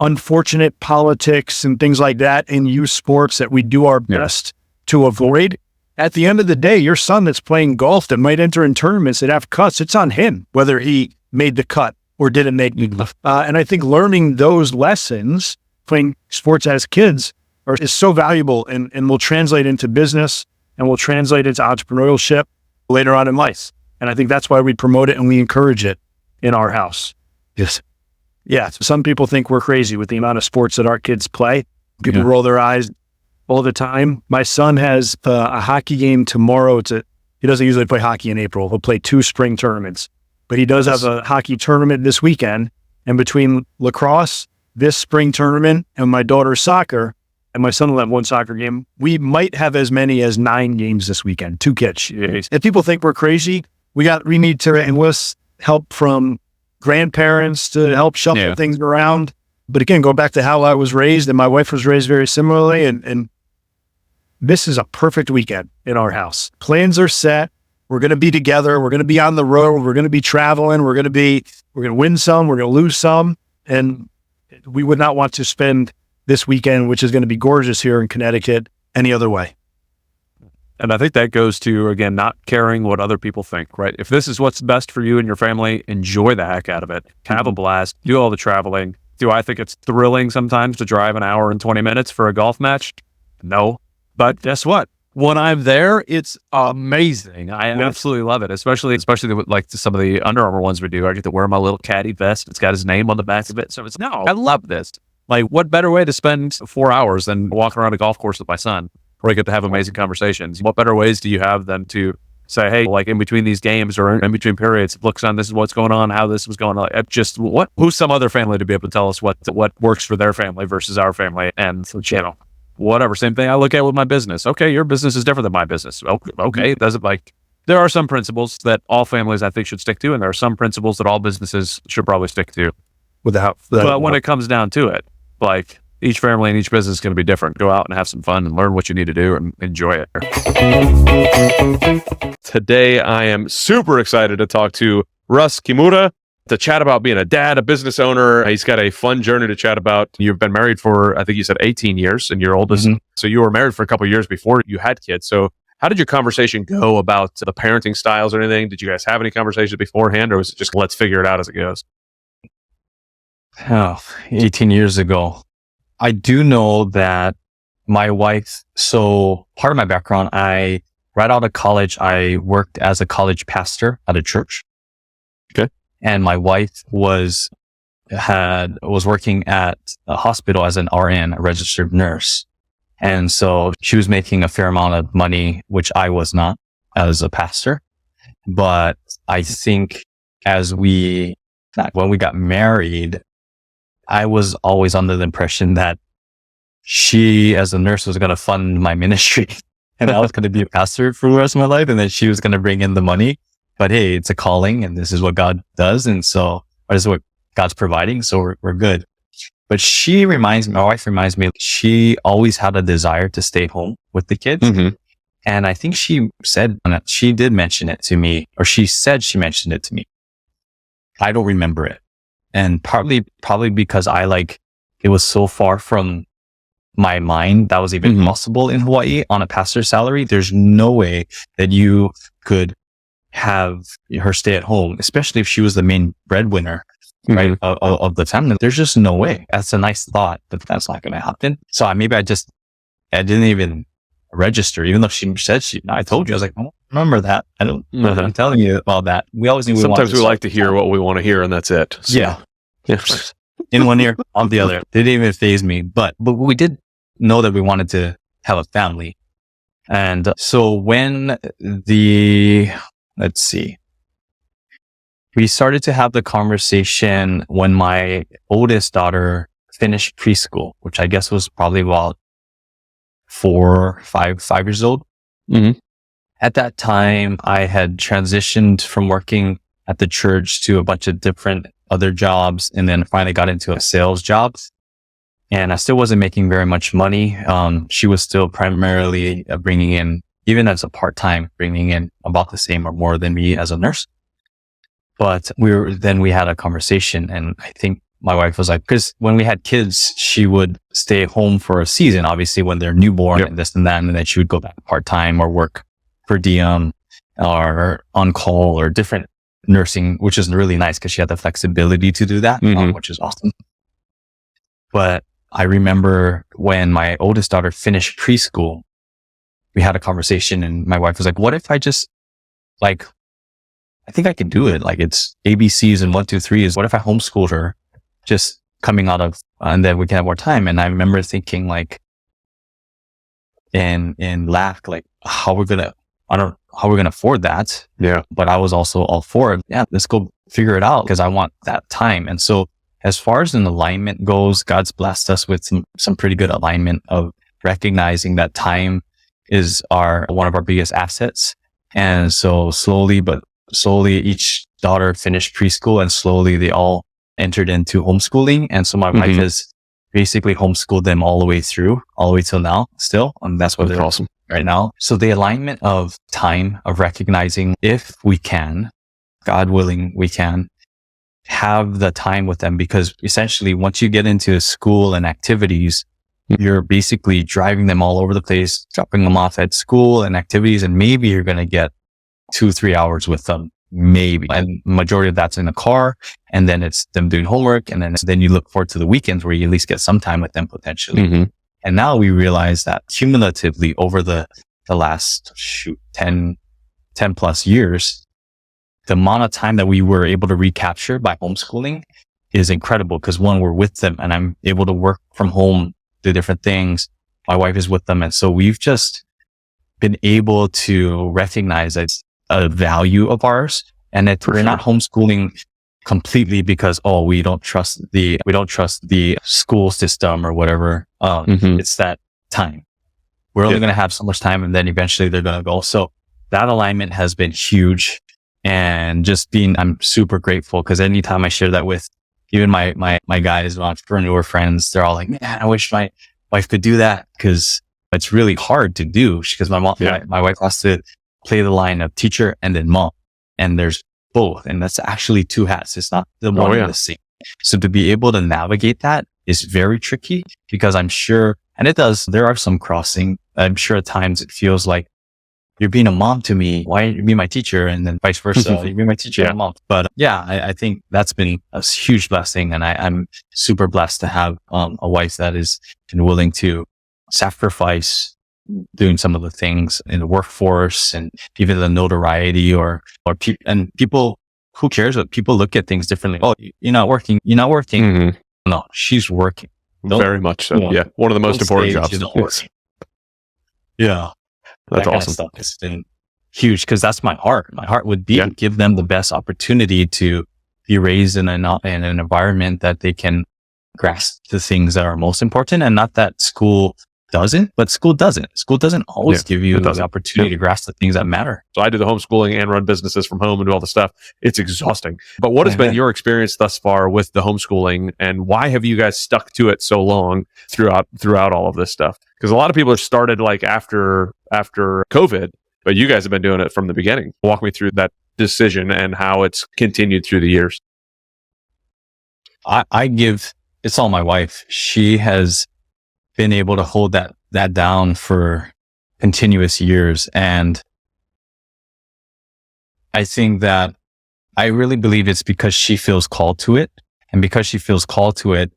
unfortunate politics and things like that in youth sports that we do our best to avoid. At the end of the day, your son that's playing golf that might enter in tournaments that have cuts, it's on him whether he made the cut or didn't make the cut. And I think learning those lessons, playing sports as kids, is so valuable and will translate into business and will translate into entrepreneurship later on in life. And I think that's why we promote it and we encourage it in our house. Yes. Yeah. So some people think we're crazy with the amount of sports that our kids play. People roll their eyes all the time. My son has a hockey game tomorrow. He doesn't usually play hockey in April. He'll play 2 spring tournaments, but he does have a hockey tournament this weekend. And between lacrosse, this spring tournament, and my daughter's soccer, and my son will have 1 soccer game, we might have as many as 9 games this weekend, 2 kids. If people think we're crazy, we need to enlist help from grandparents to help shuffle things around. But again, go back to how I was raised, and my wife was raised very similarly. And this is a perfect weekend in our house. Plans are set. We're going to be together. We're going to be on the road. We're going to be traveling. We're going to win some. We're going to lose some. And we would not want to spend this weekend, which is going to be gorgeous here in Connecticut, any other way. And I think that goes to, again, not caring what other people think, right? If this is what's best for you and your family, enjoy the heck out of it. Have a blast. Do all the traveling. Do I think it's thrilling sometimes to drive an hour and 20 minutes for a golf match? No. But guess what? When I'm there, it's amazing. I absolutely love it, especially with like some of the Under Armour ones we do. I get to wear my little caddy vest. It's got his name on the back of it. So I love this. Like, what better way to spend 4 hours than walking around a golf course with my son, where I get to have amazing conversations? What better ways do you have than to say, hey, like in between these games or in between periods, look, son, this is what's going on, how this was going on. Who's some other family to be able to tell us what works for their family versus our family? And whatever, same thing I look at with my business. Okay, your business is different than my business. Okay, there are some principles that all families I think should stick to, and there are some principles that all businesses should probably stick to. But when it comes down to it, like, each family and each business is going to be different. Go out and have some fun and learn what you need to do and enjoy it. Today, I am super excited to talk to Russ Kimura to chat about being a dad, a business owner. He's got a fun journey to chat about. You've been married for, I think you said 18 years, and your oldest. Mm-hmm. So you were married for a couple of years before you had kids. So how did your conversation go about the parenting styles or anything? Did you guys have any conversations beforehand, or was it just let's figure it out as it goes? 18 years ago. I do know that my wife, so part of my background, right out of college, I worked as a college pastor at a church. Okay. And my wife was working at a hospital as an RN, a registered nurse. And so she was making a fair amount of money, which I was not as a pastor. But I think when we got married, I was always under the impression that she, as a nurse, was going to fund my ministry and I was going to be a pastor for the rest of my life. And then she was going to bring in the money. But hey, it's a calling and this is what God does. And so this is what God's providing. So we're good. But my wife reminds me, she always had a desire to stay home with the kids. Mm-hmm. And I think she did mention it to me, or she said she mentioned it to me. I don't remember it. And probably because it was so far from my mind that was even possible in Hawaii on a pastor's salary. There's no way that you could have her stay at home, especially if she was the main breadwinner. right, of the family. There's just no way. That's a nice thought, but that's not going to happen. So I didn't even register, even though she said I told you. I was like, I don't remember that. I don't, I'm telling you about that. We always knew sometimes we like to hear what we want to hear, and that's it. So. Yeah. In one ear, on the other. They didn't even faze me, but we did know that we wanted to have a family. And so when let's see, we started to have the conversation when my oldest daughter finished preschool, which I guess was probably about 5 years old. Mm-hmm. At that time, I had transitioned from working at the church to a bunch of different other jobs, and then finally got into a sales job. And I still wasn't making very much money. She was still primarily bringing in, even as a part-time, bringing in about the same or more than me as a nurse. But we had a conversation, and I think my wife was like, because when we had kids, she would stay home for a season, obviously when they're newborn and this and that. And then she would go back part-time or work per diem or on call or different nursing, which is really nice because she had the flexibility to do that, which is awesome. But I remember when my oldest daughter finished preschool, we had a conversation, and my wife was like, what if I just I think I can do it. Like, it's ABCs and 1, 2, 3 is what if I homeschooled her just coming out of, and then we can have more time. And I remember thinking and laugh, how we're going to afford that. Yeah. But I was also all for it. Yeah, let's go figure it out because I want that time. And so as far as an alignment goes, God's blessed us with some pretty good alignment of recognizing that time is one of our biggest assets. And so slowly each daughter finished preschool, and slowly they all entered into homeschooling. And so my wife has basically homeschooled them all the way till now still. And that's what they're awesome right now. So the alignment of time, of recognizing if we can, God willing, we can have the time with them, because essentially once you get into school and activities, you're basically driving them all over the place, dropping them off at school and activities. And maybe you're going to get 2-3 hours with them, maybe. And majority of that's in the car. And then it's them doing homework. And then you look forward to the weekends where you at least get some time with them potentially. And now we realize that cumulatively over the last 10 plus years, the amount of time that we were able to recapture by homeschooling is incredible. Because one, we're with them and I'm able to work from home, do different things. My wife is with them. And so we've just been able to recognize that it's a value of ours, and that we're not homeschooling completely because, we don't trust the school system or whatever. It's that time. We're only going to have so much time, and then eventually they're going to go. So that alignment has been huge, and I'm super grateful, because anytime I share that with even my guys, entrepreneur friends, they're all like, man, I wish my wife could do that, because it's really hard to do, because my wife has to play the line of teacher and then mom, and there's both, and that's actually 2 hats. It's not the one and the same. So to be able to navigate that is very tricky, because I'm sure, and there are some crossing. I'm sure at times it feels like you're being a mom to me. Why you be my teacher? And then vice versa. You be my teacher and mom. But I think that's been a huge blessing. And I'm super blessed to have a wife that is willing to sacrifice doing some of the things in the workforce and even the notoriety or people, who cares? But people look at things differently. Oh, you're not working. No, she's working. Very much so. Yeah. One of the most important jobs. Yeah. That's that awesome. Stuff has been huge, because that's my heart. My heart would be to give them the best opportunity to be raised in an environment that they can grasp the things that are most important, and not that school doesn't, but school doesn't. School doesn't always give you the opportunity to grasp the things that matter. So I do the homeschooling and run businesses from home and do all the stuff. It's exhausting. But what has been your experience thus far with the homeschooling, and why have you guys stuck to it so long throughout all of this stuff? Because a lot of people have started after COVID, but you guys have been doing it from the beginning. Walk me through that decision and how it's continued through the years. It's all my wife. She has been able to hold that down for continuous years. And I think that I really believe it's because she feels called to it. And because she feels called to it,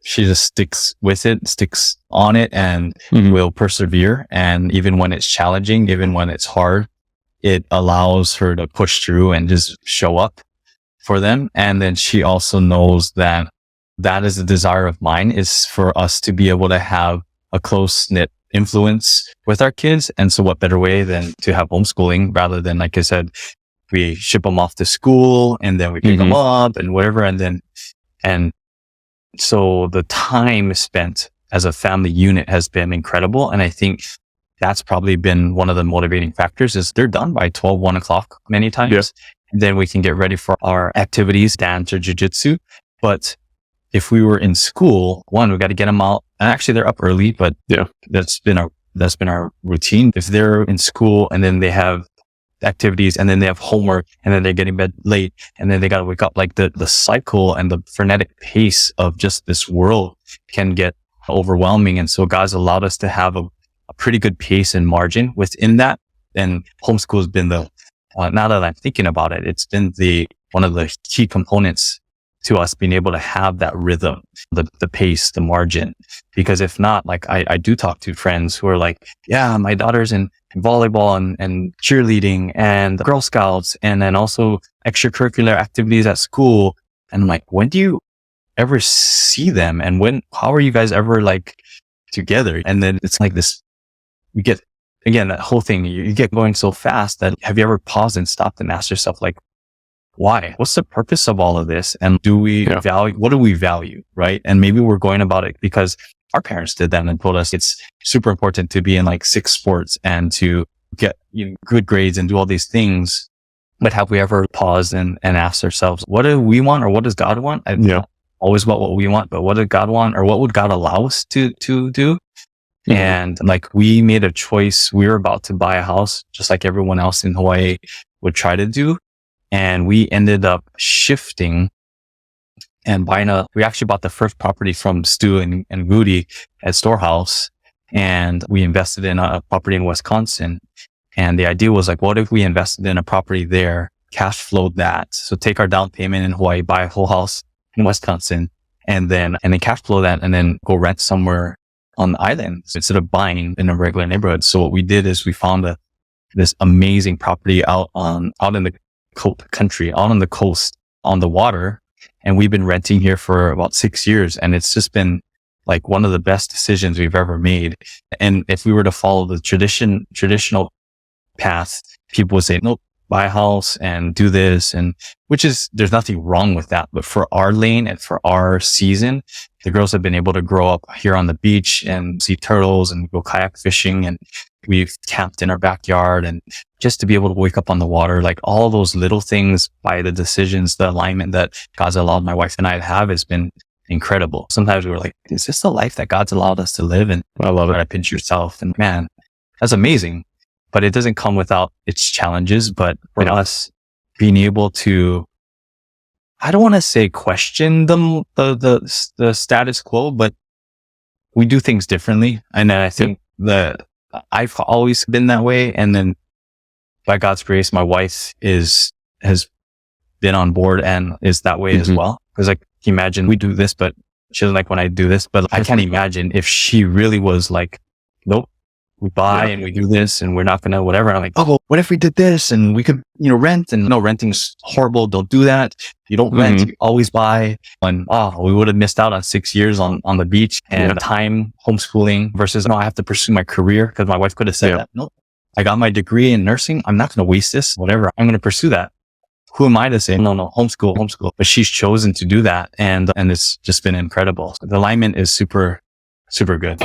she just sticks with it, sticks on it, and will persevere. And even when it's challenging, even when it's hard, it allows her to push through and just show up for them. And then she also knows that that is a desire of mine, is for us to be able to have a close-knit influence with our kids. And so what better way than to have homeschooling rather than, like I said, we ship them off to school and then we pick them up and whatever. And so the time spent as a family unit has been incredible. And I think that's probably been one of the motivating factors, is they're done by 12, 1 o'clock many times. Yeah. And then we can get ready for our activities, dance or jujitsu. But if we were in school, one, we got to get them out. And actually they're up early, but that's been our routine. If they're in school and then they have activities and then they have homework and then they're getting bed late and then they got to wake up, like the cycle and the frenetic pace of just this world can get overwhelming. And so God's allowed us to have a pretty good pace and margin within that. And homeschool has been now that I'm thinking about it, it's been one of the key components to us being able to have that rhythm, the pace, the margin. Because if not, like I do talk to friends who are like, yeah, my daughter's in volleyball and cheerleading and Girl Scouts and then also extracurricular activities at school. And I'm like, when do you ever see them? And how are you guys ever like together? And then it's like this, we get, again, that whole thing, you get going so fast that have you ever paused and stopped and asked yourself, like, why? What's the purpose of all of this? And do we value, what do we value? Right. And maybe we're going about it because our parents did that and told us it's super important to be in like 6 sports and to get good grades and do all these things. But have we ever paused and asked ourselves, what do we want or what does God want? Always about what we want, but what did God want or what would God allow us to do? And like we made a choice. We were about to buy a house just like everyone else in Hawaii would try to do. And we ended up shifting and we actually bought the first property from Stu and Goody at Storehouse. And we invested in a property in Wisconsin. And the idea was like, what if we invested in a property there, cash flowed that? So take our down payment in Hawaii, buy a whole house in Wisconsin, and then cash flow that and then go rent somewhere on the island instead of buying in a regular neighborhood. So what we did is we found this amazing property out in the country, out on the coast, on the water. And we've been renting here for about 6 years. And it's just been like one of the best decisions we've ever made. And if we were to follow the traditional path, people would say, nope, buy a house and do this. And there's nothing wrong with that. But for our lane and for our season, the girls have been able to grow up here on the beach and see turtles and go kayak fishing. And we've camped in our backyard, and just to be able to wake up on the water, like all those little things by the decisions, the alignment that God's allowed my wife and I to have has been incredible. Sometimes we were like, is this the life that God's allowed us to live? And I love it. I pinch yourself and man, that's amazing. But it doesn't come without its challenges. But for us being able to, I don't want to say question the status quo, but we do things differently. And I think I've always been that way. And then by God's grace, my wife has been on board and is that way as well. Because like, imagine we do this, but she doesn't like when I do this, but I can't imagine if she really was like, nope, we buy and we do this and we're not going to whatever. And I'm like, oh, well, what if we did this and we could, rent? And no, renting's horrible. Don't do that. You don't rent, you always buy. And we would have missed out on 6 years on the beach and time homeschooling versus, no, I have to pursue my career, because my wife could have said that. No, I got my degree in nursing. I'm not going to waste this, whatever. I'm going to pursue that. Who am I to say, no, homeschool. But she's chosen to do that. And it's just been incredible. So the alignment is super, super good.